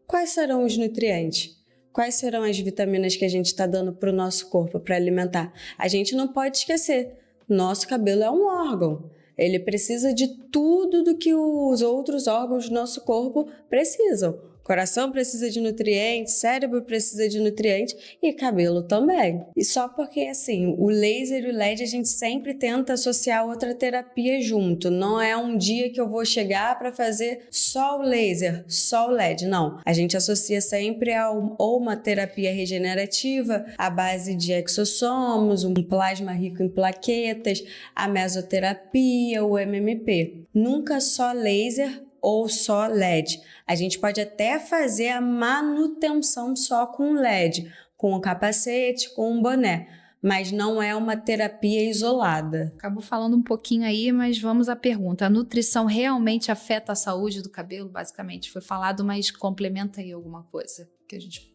quais serão os nutrientes? Quais serão as vitaminas que a gente está dando para o nosso corpo para alimentar? A gente não pode esquecer, nosso cabelo é um órgão. Ele precisa de tudo do que os outros órgãos do nosso corpo precisam. Coração precisa de nutrientes, cérebro precisa de nutrientes e cabelo também. E só porque, assim, o laser e o LED a gente sempre tenta associar outra terapia junto. Não é um dia que eu vou chegar para fazer só o laser, só o LED. Não. A gente associa sempre a ou uma terapia regenerativa à base de exossomos, um plasma rico em plaquetas, a mesoterapia, o MMP. Nunca só laser ou só LED. A gente pode até fazer a manutenção só com LED, com o capacete, com o boné, mas não é uma terapia isolada. Acabo falando um pouquinho aí, mas vamos à pergunta. A nutrição realmente afeta a saúde do cabelo? Basicamente foi falado, mas complementa aí alguma coisa que a gente...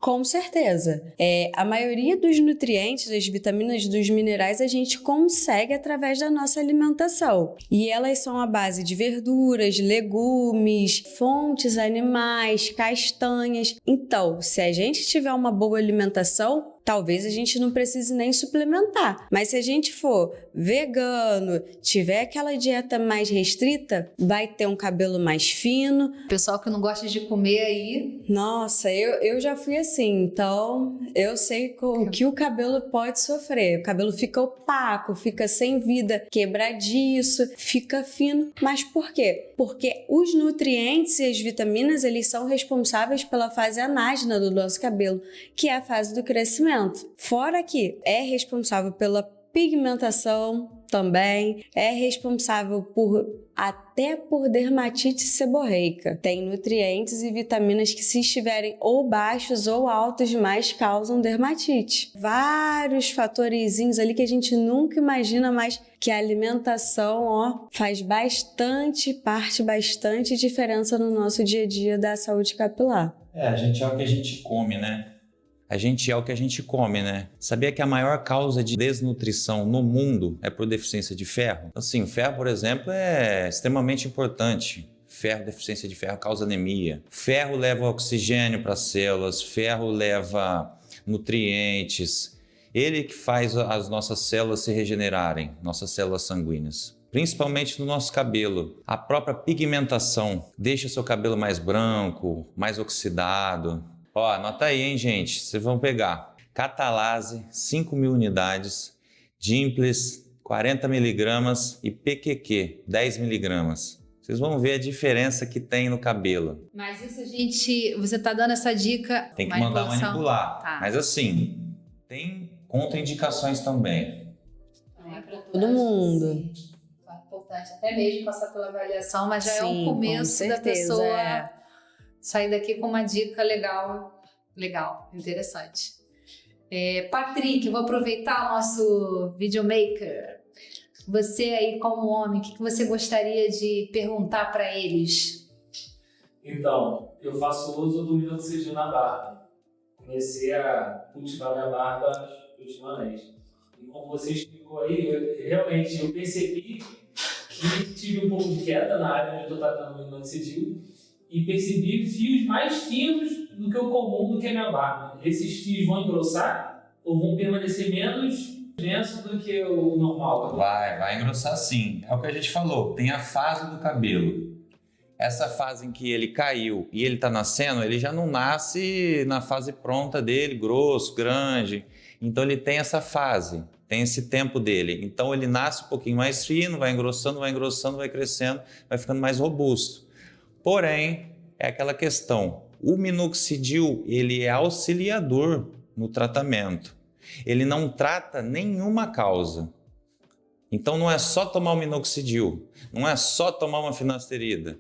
Com certeza. A maioria dos nutrientes, das vitaminas, dos minerais, a gente consegue através da nossa alimentação. E elas são a base de verduras, legumes, fontes animais, castanhas. Então, se a gente tiver uma boa alimentação, talvez a gente não precise nem suplementar. Mas se a gente for vegano, tiver aquela dieta mais restrita, vai ter um cabelo mais fino. Pessoal que não gosta de comer aí... Nossa, eu já fui assim, então eu sei o que o cabelo pode sofrer. O cabelo fica opaco, fica sem vida, quebradiço, fica fino. Mas por quê? Porque os nutrientes e as vitaminas, eles são responsáveis pela fase anágena do nosso cabelo, que é a fase do crescimento. Fora que é responsável pela pigmentação também, é responsável até por dermatite seborreica. Tem nutrientes e vitaminas que, se estiverem ou baixos ou altos demais, causam dermatite. Vários fatorzinhos ali que a gente nunca imagina, mas que a alimentação faz bastante diferença no nosso dia a dia da saúde capilar. A gente é o que a gente come, né? A gente é o que a gente come, né? Sabia que a maior causa de desnutrição no mundo é por deficiência de ferro? Assim, ferro, por exemplo, é extremamente importante. Ferro, deficiência de ferro causa anemia. Ferro leva oxigênio para as células, ferro leva nutrientes. Ele que faz as nossas células se regenerarem, nossas células sanguíneas. Principalmente no nosso cabelo. A própria pigmentação deixa seu cabelo mais branco, mais oxidado. Anota aí, hein, gente? Vocês vão pegar Catalase, 5.000 unidades, Dimples, 40 miligramas e PQQ, 10 miligramas. Vocês vão ver a diferença que tem no cabelo. Mas isso você tá dando essa dica... Tem que mandar manipular. Tá. Mas assim, tem contraindicações também. É para todo mundo. É importante até mesmo passar pela avaliação, mas já é o começo da pessoa... Sair daqui com uma dica legal, interessante. Patrick, vou aproveitar o nosso videomaker. Você aí como homem, o que você gostaria de perguntar para eles? Então, eu faço uso do minoxidil na barba. Comecei a cultivar minha barba ultimamente. E como você explicou aí, eu percebi que tive um pouco de queda na área onde eu estou tratando o minoxidil. E percebi fios mais finos do que o comum, do que a minha barba. Esses fios vão engrossar ou vão permanecer menos densos do que o normal? Vai engrossar sim. É o que a gente falou, tem a fase do cabelo. Essa fase em que ele caiu e ele está nascendo, ele já não nasce na fase pronta dele, grosso, grande. Então ele tem essa fase, tem esse tempo dele. Então ele nasce um pouquinho mais fino, vai engrossando, vai crescendo, vai ficando mais robusto. Porém, é aquela questão, o minoxidil ele é auxiliador no tratamento, ele não trata nenhuma causa. Então não é só tomar o minoxidil, não é só tomar uma finasterida,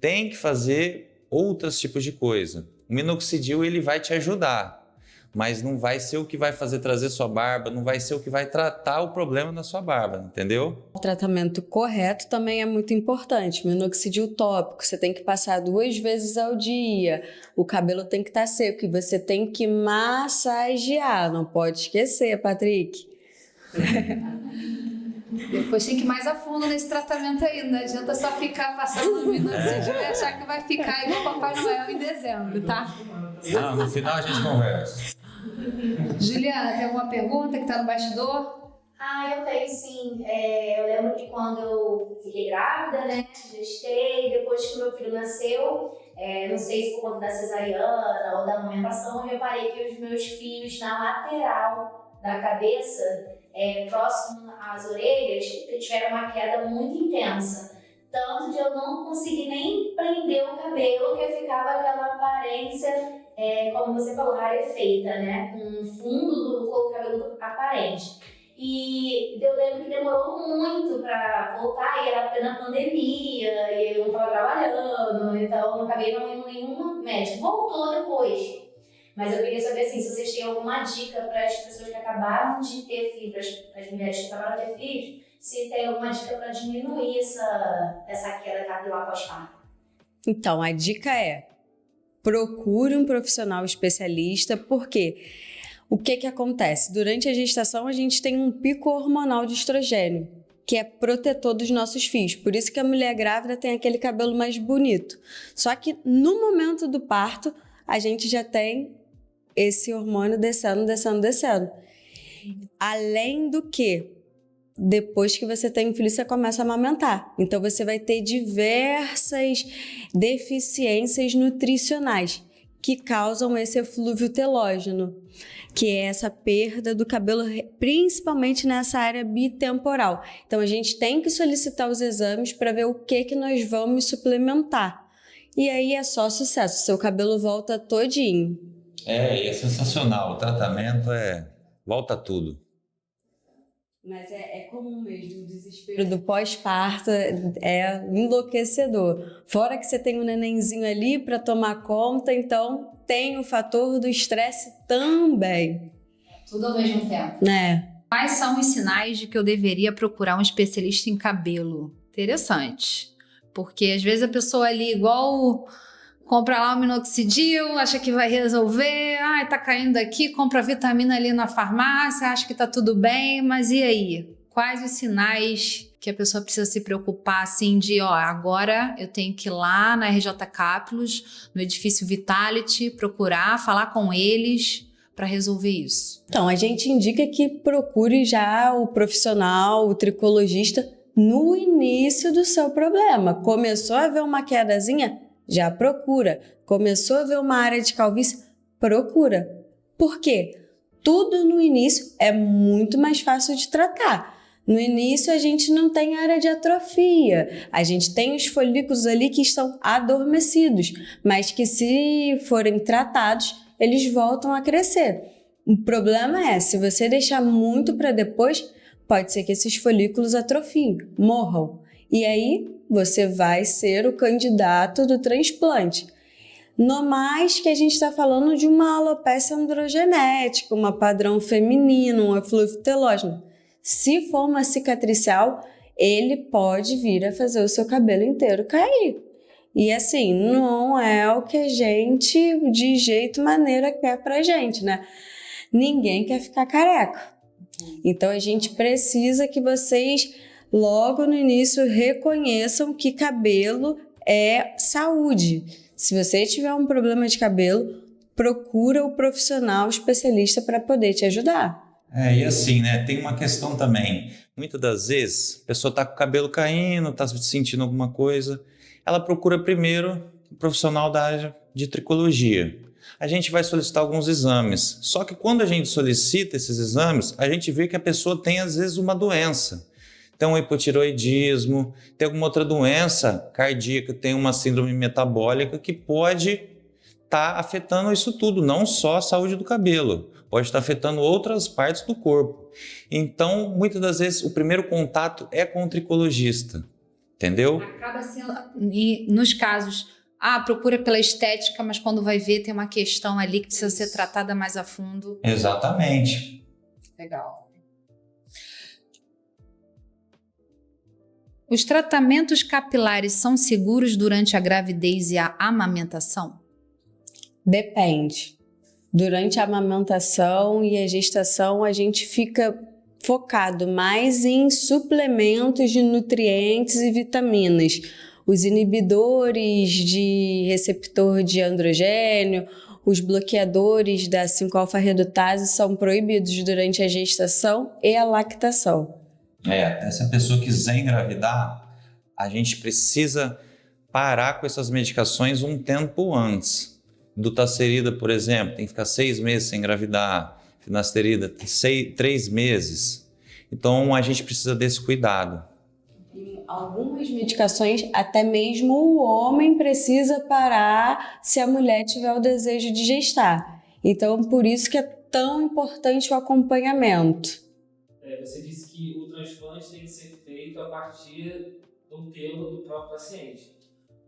tem que fazer outros tipos de coisa. O minoxidil ele vai te ajudar, mas não vai ser o que vai fazer trazer sua barba, não vai ser o que vai tratar o problema na sua barba, entendeu? O tratamento correto também é muito importante. Minoxidil tópico, você tem que passar 2 vezes ao dia. O cabelo tem que estar seco e você tem que massagear. Não pode esquecer, Patrick. Depois tem que ir mais a fundo nesse tratamento aí. Não adianta só ficar passando minoxidil e achar que vai ficar igual Papai Noel em dezembro, tá? Não, no final a gente conversa. Juliana, tem alguma pergunta que tá no bastidor? Eu tenho sim. Eu lembro que quando eu fiquei grávida, né, gestei, depois que meu filho nasceu, não sei se por conta da cesariana ou da amamentação, eu reparei que os meus fios na lateral da cabeça, próximo às orelhas, tiveram uma queda muito intensa. Tanto de eu não conseguir nem prender o cabelo, que ficava aquela aparência, como você falou, rarefeita, né? Com o fundo do cabelo aparente. E eu lembro que demorou muito para voltar, e era plena pandemia, e eu não estava trabalhando, então eu acabei não indo nenhum médico. Voltou depois. Mas eu queria saber assim, se vocês têm alguma dica para as pessoas que acabaram de ter filhos, para as mulheres que acabaram de ter filhos, se tem alguma dica para diminuir essa queda capilar pós-parto. Então, a dica é: procure um profissional especialista, porque o que acontece? Durante a gestação, a gente tem um pico hormonal de estrogênio, que é protetor dos nossos fios. Por isso que a mulher grávida tem aquele cabelo mais bonito. Só que no momento do parto, a gente já tem esse hormônio descendo. Além do que, depois que você tem um filho, você começa a amamentar. Então, você vai ter diversas deficiências nutricionais que causam esse eflúvio telógeno, que é essa perda do cabelo, principalmente nessa área bitemporal. Então, a gente tem que solicitar os exames para ver o que nós vamos suplementar. E aí é só sucesso, seu cabelo volta todinho. E é sensacional, o tratamento volta tudo. Mas é comum mesmo, o desespero do pós-parto é enlouquecedor. Fora que você tem um nenenzinho ali para tomar conta, então tem o fator do estresse também. Tudo ao mesmo tempo. Quais são os sinais de que eu deveria procurar um especialista em cabelo? Interessante. Porque às vezes a pessoa ali, igual compra lá o minoxidil, acha que vai resolver, tá caindo aqui, compra vitamina ali na farmácia, acha que tá tudo bem, mas e aí? Quais os sinais que a pessoa precisa se preocupar, assim, de, agora eu tenho que ir lá na RJ Cápilos, no edifício Vitality, procurar, falar com eles para resolver isso? Então, a gente indica que procure já o profissional, o tricologista, no início do seu problema. Começou a ver uma quedazinha? Já procura. Começou a ver uma área de calvície? Procura. Por quê? Tudo no início é muito mais fácil de tratar. No início a gente não tem área de atrofia, a gente tem os folículos ali que estão adormecidos, mas que se forem tratados, eles voltam a crescer. O problema é, se você deixar muito para depois, pode ser que esses folículos atrofiem, morram. E aí você vai ser o candidato do transplante. No mais que a gente está falando de uma alopecia androgenética, uma padrão feminino, um eflúvio telógeno. Se for uma cicatricial, ele pode vir a fazer o seu cabelo inteiro cair. E assim, não é o que a gente, de jeito maneira, quer pra gente, né? Ninguém quer ficar careca. Então a gente precisa que vocês, logo no início, reconheçam que cabelo é saúde. Se você tiver um problema de cabelo, procura o profissional especialista para poder te ajudar. E assim, né? Tem uma questão também. Muitas das vezes, a pessoa tá com o cabelo caindo, tá sentindo alguma coisa, ela procura primeiro o profissional da área de tricologia. A gente vai solicitar alguns exames. Só que quando a gente solicita esses exames, a gente vê que a pessoa tem, às vezes, uma doença. Tem um hipotiroidismo, tem alguma outra doença cardíaca, tem uma síndrome metabólica que pode estar afetando isso tudo, não só a saúde do cabelo, pode estar afetando outras partes do corpo. Então, muitas das vezes, o primeiro contato é com o tricologista, entendeu? Acaba sendo, e nos casos procura pela estética, mas quando vai ver tem uma questão ali que precisa ser tratada mais a fundo. Exatamente. Legal. Os tratamentos capilares são seguros durante a gravidez e a amamentação? Depende. Durante a amamentação e a gestação, a gente fica focado mais em suplementos de nutrientes e vitaminas. Os inibidores de receptor de androgênio, os bloqueadores da 5-alfa-redutase são proibidos durante a gestação e a lactação. Se a pessoa quiser engravidar, a gente precisa parar com essas medicações um tempo antes. Dutasterida, por exemplo, tem que ficar 6 meses sem engravidar. Finasterida, 3 meses. Então, a gente precisa desse cuidado. Em algumas medicações, até mesmo o homem precisa parar se a mulher tiver o desejo de gestar. Então, por isso que é tão importante o acompanhamento. Você disse que o transplante tem que ser feito a partir do pelo do próprio paciente.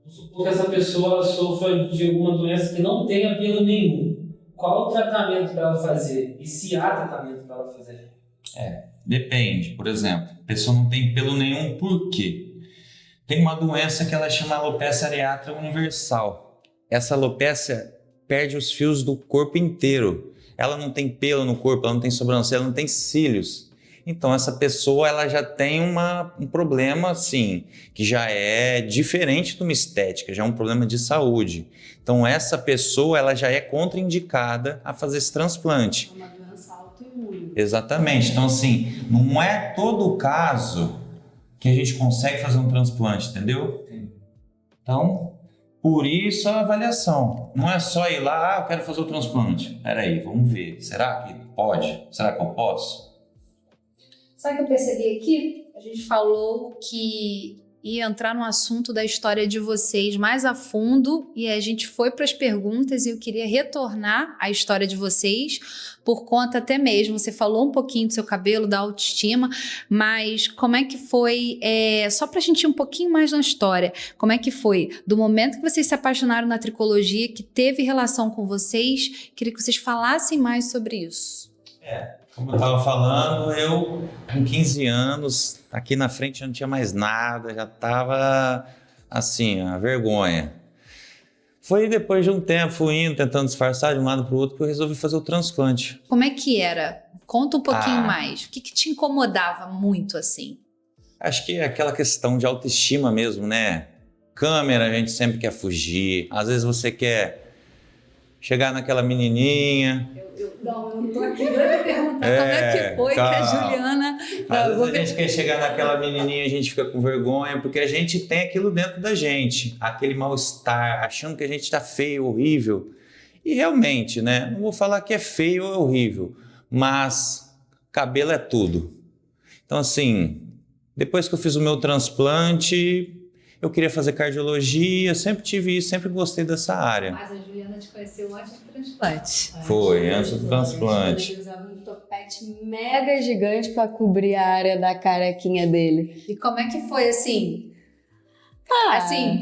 Vamos supor que essa pessoa sofra de alguma doença que não tenha pelo nenhum. Qual o tratamento para ela fazer? E se há tratamento para ela fazer? Depende. Por exemplo, a pessoa não tem pelo nenhum, por quê? Tem uma doença que ela chama alopecia areata universal. Essa alopecia perde os fios do corpo inteiro. Ela não tem pelo no corpo, ela não tem sobrancelha, ela não tem cílios. Então, essa pessoa ela já tem um problema, assim, que já é diferente de uma estética, já é um problema de saúde. Então, essa pessoa ela já é contraindicada a fazer esse transplante. É uma doença autoimune. Exatamente. Então, assim, não é todo o caso que a gente consegue fazer um transplante, entendeu? Então, por isso a avaliação. Não é só ir lá, eu quero fazer o transplante. Peraí, vamos ver. Será que pode? Será que eu posso? Sabe o que eu percebi aqui? A gente falou que ia entrar no assunto da história de vocês mais a fundo e a gente foi para as perguntas e eu queria retornar à história de vocês por conta até mesmo, você falou um pouquinho do seu cabelo, da autoestima, mas como é que foi, só para a gente ir um pouquinho mais na história, como é que foi do momento que vocês se apaixonaram na tricologia, que teve relação com vocês, queria que vocês falassem mais sobre isso. Como eu estava falando, eu com 15 anos, aqui na frente já não tinha mais nada, já estava assim, a vergonha. Foi depois de um tempo, fui indo, tentando disfarçar de um lado para o outro, que eu resolvi fazer o transplante. Como é que era? Conta um pouquinho mais. O que te incomodava muito assim? Acho que é aquela questão de autoestima mesmo, né? Câmera, a gente sempre quer fugir. Às vezes você quer chegar naquela menininha... Eu tô aqui pra perguntar como é que foi que a Juliana... Às vezes a gente quer chegar naquela menininha, a gente fica com vergonha, porque a gente tem aquilo dentro da gente, aquele mal-estar, achando que a gente tá feio, horrível. E realmente, né? Não vou falar que é feio ou horrível, mas cabelo é tudo. Então, assim, depois que eu fiz o meu transplante, eu queria fazer cardiologia, sempre tive isso, sempre gostei dessa área. Mas a Juliana te conheceu antes do transplante. Foi, antes do transplante. Ele usava um topete mega gigante para cobrir a área da carequinha dele. E como é que foi, assim? Assim,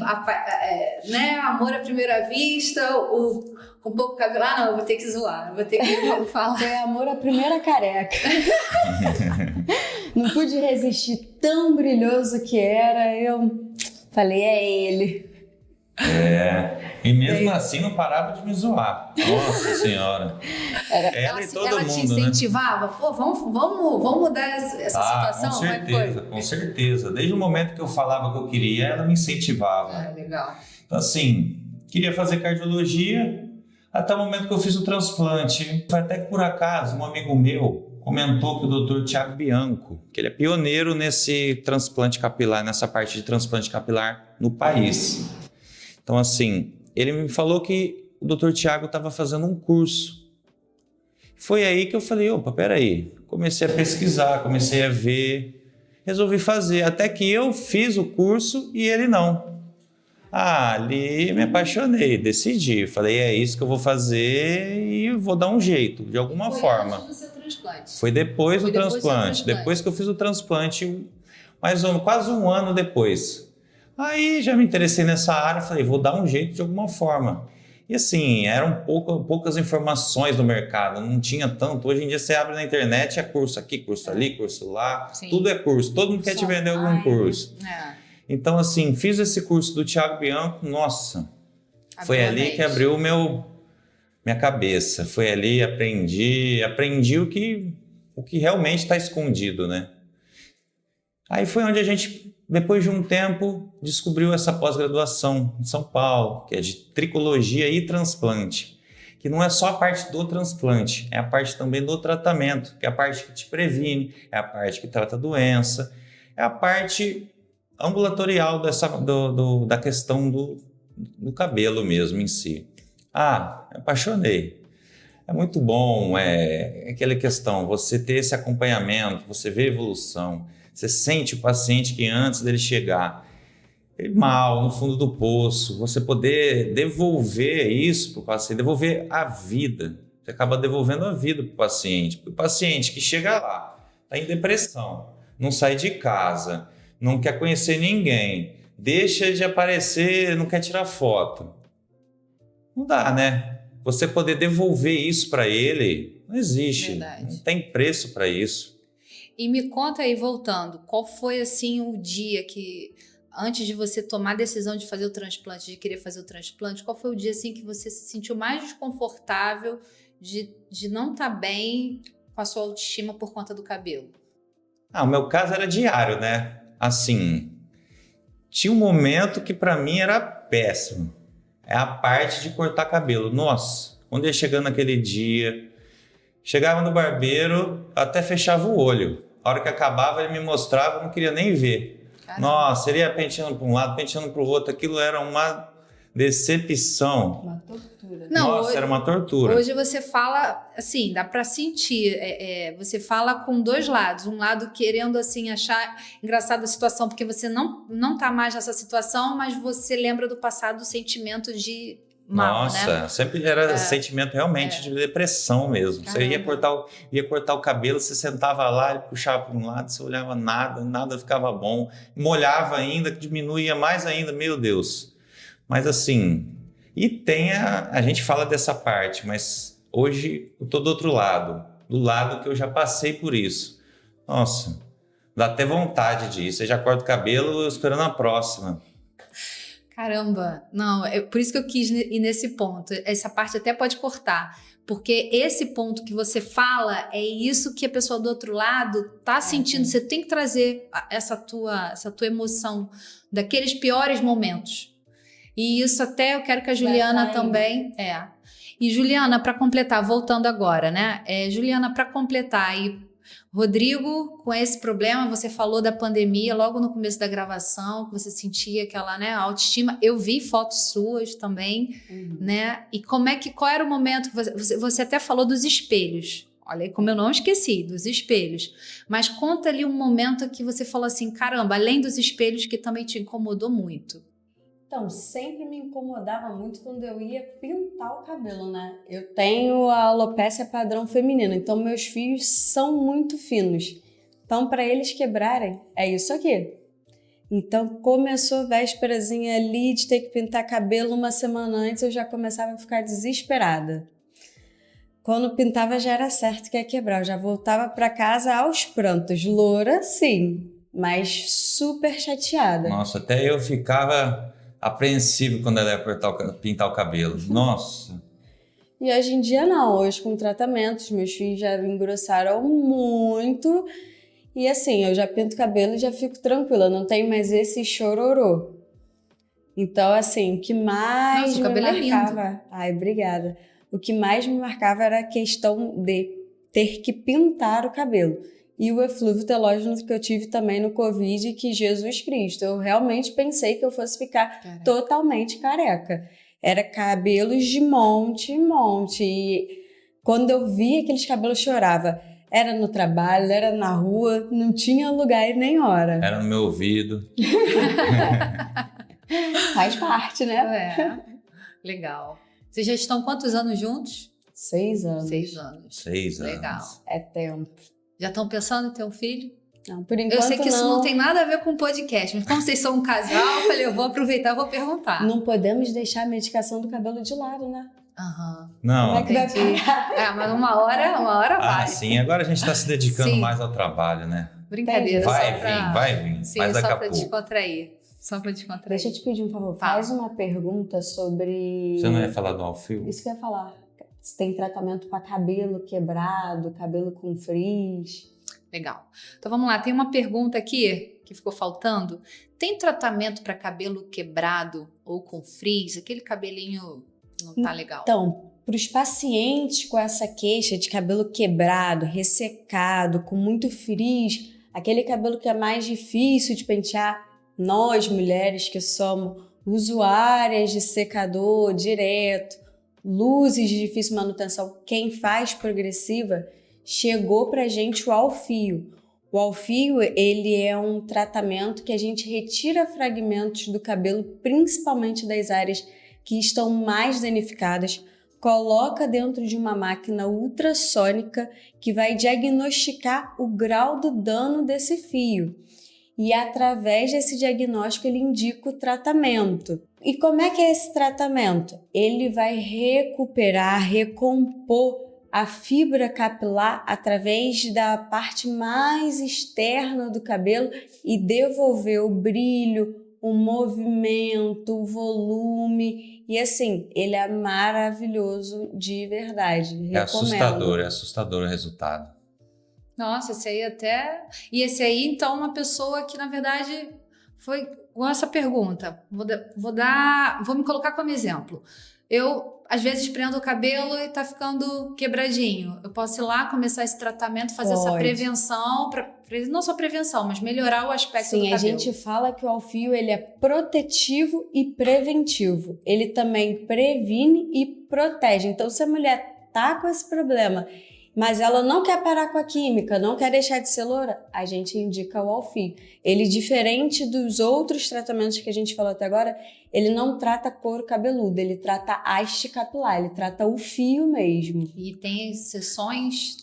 né? Amor à primeira vista, com pouco cabelo. Não, eu vou ter que zoar, eu vou ter que falar. Foi amor à primeira careca. Não pude resistir, tão brilhoso que era, eu falei, é ele. E mesmo assim não parava de me zoar. Nossa Senhora. Ela e todo ela mundo, te incentivava? Né? Pô, vamos mudar essa situação? Com certeza, com certeza. Desde o momento que eu falava que eu queria, ela me incentivava. Legal. Então assim, queria fazer cardiologia até o momento que eu fiz o transplante. Foi até que por acaso um amigo meu comentou que o Dr. Tiago Bianco, que ele é pioneiro nesse transplante capilar, nessa parte de transplante capilar no país. Então, assim, ele me falou que o Dr. Tiago estava fazendo um curso. Foi aí que eu falei, opa, peraí. Comecei a pesquisar, comecei a ver, resolvi fazer. Até que eu fiz o curso e ele não. Ali me apaixonei, decidi. Falei, é isso que eu vou fazer e vou dar um jeito, de alguma forma. Antes do seu transplante. Foi depois do transplante. Depois que eu fiz o transplante, quase um ano depois. Aí já me interessei nessa área, falei, vou dar um jeito de alguma forma. E assim, eram poucas informações no mercado, não tinha tanto. Hoje em dia você abre na internet, é curso aqui, curso ali, curso lá, Sim. tudo é curso, todo mundo quer te vender algum curso. Então assim, fiz esse curso do Thiago Bianco, nossa, foi ali que abriu minha cabeça, foi ali, aprendi o que realmente está escondido, né? Aí foi onde a gente, depois de um tempo, descobriu essa pós-graduação em São Paulo, que é de tricologia e transplante, que não é só a parte do transplante, é a parte também do tratamento, que é a parte que te previne, é a parte que trata a doença, é a parte ambulatorial da questão do cabelo mesmo em si. Me apaixonei. É muito bom, é aquela questão, você ter esse acompanhamento, você vê a evolução, você sente o paciente que antes dele chegar mal, no fundo do poço, você poder devolver isso para o paciente, devolver a vida. Você acaba devolvendo a vida para o paciente. Porque o paciente que chega lá, está em depressão, não sai de casa, não quer conhecer ninguém, deixa de aparecer, não quer tirar foto. Não dá, né? Você poder devolver isso para ele, não existe. Verdade. Não tem preço para isso. E me conta aí, voltando, qual foi assim o dia que, antes de você tomar a decisão de fazer o transplante, de querer fazer o transplante, qual foi o dia assim que você se sentiu mais desconfortável de não estar bem com a sua autoestima por conta do cabelo? O meu caso era diário, né? Assim, tinha um momento que para mim era péssimo. É a parte de cortar cabelo. Nossa, quando ia chegando aquele dia, chegava no barbeiro, até fechava o olho. A hora que acabava, ele me mostrava, eu não queria nem ver. Caramba. Nossa, ele ia penteando para um lado, penteando para o outro. Aquilo era uma decepção. Uma tortura. Nossa, era uma tortura. Hoje você fala, assim, dá pra sentir, você fala com dois lados, um lado querendo, assim, achar engraçada a situação, porque você não tá mais nessa situação, mas você lembra do passado o sentimento de mal, Nossa, né? sempre era sentimento realmente de depressão mesmo. Caramba. Você ia cortar o cabelo, você sentava lá, ele puxava para um lado, você olhava nada ficava bom. Molhava ainda, diminuía mais ainda, meu Deus. Mas assim, e tem a gente fala dessa parte, mas hoje eu tô do outro lado, do lado que eu já passei por isso. Nossa, dá até vontade disso. Você já corta o cabelo esperando a próxima. Caramba, não, por isso que eu quis ir nesse ponto. Essa parte até pode cortar, porque esse ponto que você fala é isso que a pessoa do outro lado tá sentindo. Você tem que trazer essa tua emoção daqueles piores momentos. E isso até eu quero que a Juliana também... E Juliana, para completar, voltando agora, né? Juliana, para completar, e Rodrigo, com esse problema, você falou da pandemia logo no começo da gravação, que você sentia aquela, né, autoestima. Eu vi fotos suas também, né? E qual era o momento que você até falou dos espelhos. Olha, como eu não esqueci, dos espelhos. Mas conta ali um momento que você falou assim, caramba, além dos espelhos que também te incomodou muito. Então, sempre me incomodava muito quando eu ia pintar o cabelo, né? Eu tenho a alopécia padrão feminino, então meus fios são muito finos. Então, para eles quebrarem, é isso aqui. Então, começou a vésperazinha ali de ter que pintar cabelo uma semana antes, eu já começava a ficar desesperada. Quando pintava já era certo que ia quebrar, eu já voltava para casa aos prantos. Loura, sim, mas super chateada. Nossa, até eu ficava apreensivo quando ela ia pintar o cabelo. Nossa. E hoje em dia não, hoje com tratamentos, meus fios já engrossaram muito e assim, eu já pinto o cabelo e já fico tranquila, não tenho mais esse chororô. Então assim, o que mais Nossa, o me cabelo é lindo. marcava... Ai, obrigada. O que mais me marcava era a questão de ter que pintar o cabelo. E o eflúvio telógeno que eu tive também no Covid, que Jesus Cristo, eu realmente pensei que eu fosse ficar totalmente careca. Era cabelos de monte em monte. E quando eu via aqueles cabelos, chorava. Era no trabalho, era na rua, não tinha lugar e nem hora. Era no meu ouvido. Faz parte, né? Legal. Vocês já estão quantos anos juntos? 6 anos. 6 anos. 6 anos. Legal. É tempo. Já estão pensando em ter um filho? Não, por enquanto Eu sei que isso não tem nada a ver com podcast, mas como vocês são um casal, eu falei, eu vou aproveitar e vou perguntar. Não podemos deixar a medicação do cabelo de lado, né? Aham. Não. Como é que vai Entendi. parar? Mas uma hora vai. Ah, sim. Agora a gente está se dedicando Sim. mais ao trabalho, né? Brincadeira. Vai só pra... vir, vai vir. Sim, mas daqui só a pra pouco. descontrair. Só pra descontrair. Deixa eu te pedir um favor. Fala. Faz uma pergunta sobre... Você não ia falar do Alfio? Isso que eu ia falar. Se tem tratamento para cabelo quebrado, cabelo com frizz. Legal. Então vamos lá, tem uma pergunta aqui que ficou faltando. Tem tratamento para cabelo quebrado ou com frizz? Aquele cabelinho não tá legal. Então, para os pacientes com essa queixa de cabelo quebrado, ressecado, com muito frizz, aquele cabelo que é mais difícil de pentear, nós mulheres que somos usuárias de secador direto, luzes de difícil manutenção, quem faz progressiva, chegou pra gente o Alfio. O Alfio, ele é um tratamento que a gente retira fragmentos do cabelo, principalmente das áreas que estão mais danificadas, coloca dentro de uma máquina ultrassônica que vai diagnosticar o grau do dano desse fio. E através desse diagnóstico ele indica o tratamento. E como é que é esse tratamento? Ele vai recuperar, recompor a fibra capilar através da parte mais externa do cabelo e devolver o brilho, o movimento, o volume. E assim, ele é maravilhoso de verdade. Recomendo. É assustador o resultado. Nossa, esse aí até... E esse aí, então, uma pessoa que, na verdade, foi com essa pergunta. Vou me colocar como exemplo. Eu, às vezes, prendo o cabelo e tá ficando quebradinho. Eu posso ir lá, começar esse tratamento, fazer essa prevenção, não só prevenção, mas melhorar o aspecto do cabelo. Sim, a gente fala que o Alfio, ele é protetivo e preventivo. Ele também previne e protege. Então, se a mulher tá com esse problema, mas ela não quer parar com a química, não quer deixar de ser loura, a gente indica o Alfio. Ele, diferente dos outros tratamentos que a gente falou até agora, ele não trata couro cabeludo, ele trata haste capilar, ele trata o fio mesmo. E tem sessões?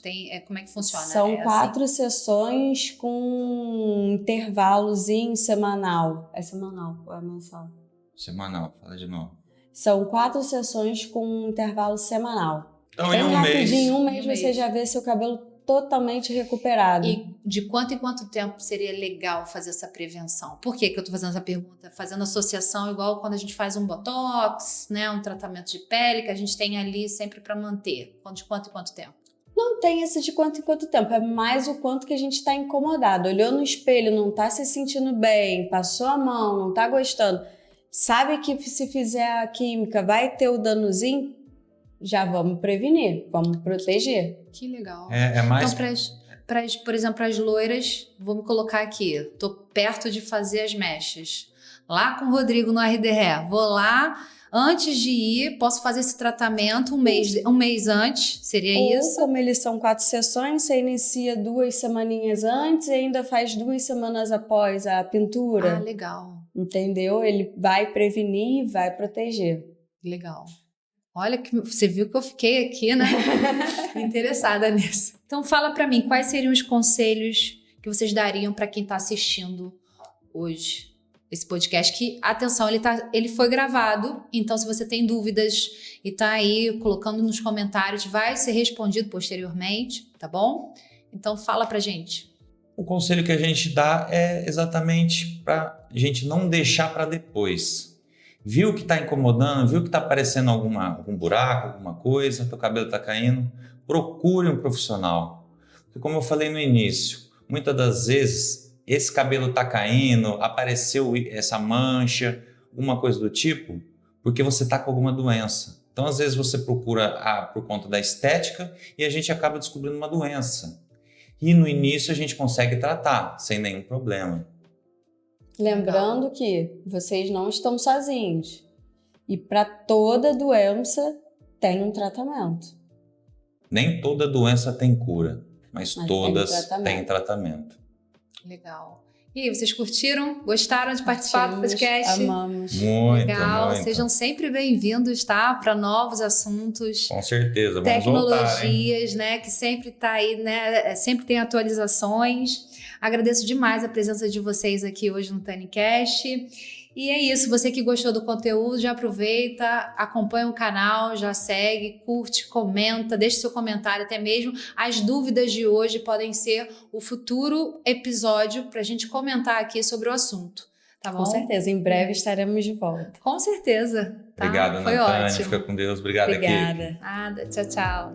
Como é que funciona? São 4 sessões com intervalozinho semanal. É semanal ou é mensal? Semanal, fala de novo. São 4 sessões com intervalo semanal. Então, Bem em um rapidinho, mês. em um mês você já vê seu cabelo totalmente recuperado. E de quanto em quanto tempo seria legal fazer essa prevenção? Por que eu tô fazendo essa pergunta? Fazendo associação igual quando a gente faz um botox, né, um tratamento de pele que a gente tem ali sempre para manter. De quanto em quanto tempo? Não tem esse de quanto em quanto tempo, é mais o quanto que a gente está incomodado. Olhou no espelho, não tá se sentindo bem, passou a mão, não tá gostando. Sabe que se fizer a química vai ter o danozinho? Já vamos prevenir, vamos proteger. Que legal. É mais... Então, por exemplo, para as loiras, vamos colocar aqui, tô perto de fazer as mechas. Lá com o Rodrigo no RDR, vou lá, antes de ir, posso fazer esse tratamento um mês antes, seria isso? Ou como eles são 4 sessões, você inicia 2 semaninhas antes e ainda faz 2 semanas após a pintura. Ah, legal. Entendeu? Ele vai prevenir e vai proteger. Legal. Olha, que você viu que eu fiquei aqui, né? Interessada nisso. Então fala pra mim, quais seriam os conselhos que vocês dariam pra quem tá assistindo hoje esse podcast? Que, atenção, ele foi gravado, então se você tem dúvidas e tá aí colocando nos comentários, vai ser respondido posteriormente, tá bom? Então fala pra gente. O conselho que a gente dá é exatamente pra gente não deixar pra depois. Viu que está incomodando, viu que está aparecendo algum buraco, alguma coisa, teu cabelo está caindo, procure um profissional. Porque como eu falei no início, muitas das vezes esse cabelo está caindo, apareceu essa mancha, alguma coisa do tipo, porque você está com alguma doença. Então às vezes você procura por conta da estética e a gente acaba descobrindo uma doença. E no início a gente consegue tratar sem nenhum problema. Lembrando que vocês não estão sozinhos. E para toda doença tem um tratamento. Nem toda doença tem cura, mas todas têm tratamento. Legal. E aí, vocês curtiram? Gostaram de participar do podcast? Amamos. Muito, legal. muito. Sejam sempre bem-vindos, tá? Para novos assuntos. Com certeza, vamos tecnologias, voltar, hein? né? Que sempre tá aí, né? Sempre tem atualizações. Agradeço demais a presença de vocês aqui hoje no TaniCast. E é isso, você que gostou do conteúdo, já aproveita, acompanha o canal, já segue, curte, comenta, deixa seu comentário, até mesmo as dúvidas de hoje podem ser o futuro episódio para a gente comentar aqui sobre o assunto, tá bom? Com certeza, em breve estaremos de volta. Com certeza. Tá? Obrigado, Foi Natânia. ótimo. Fica com Deus. Obrigado, equipe. Obrigada. Nada, tchau, tchau.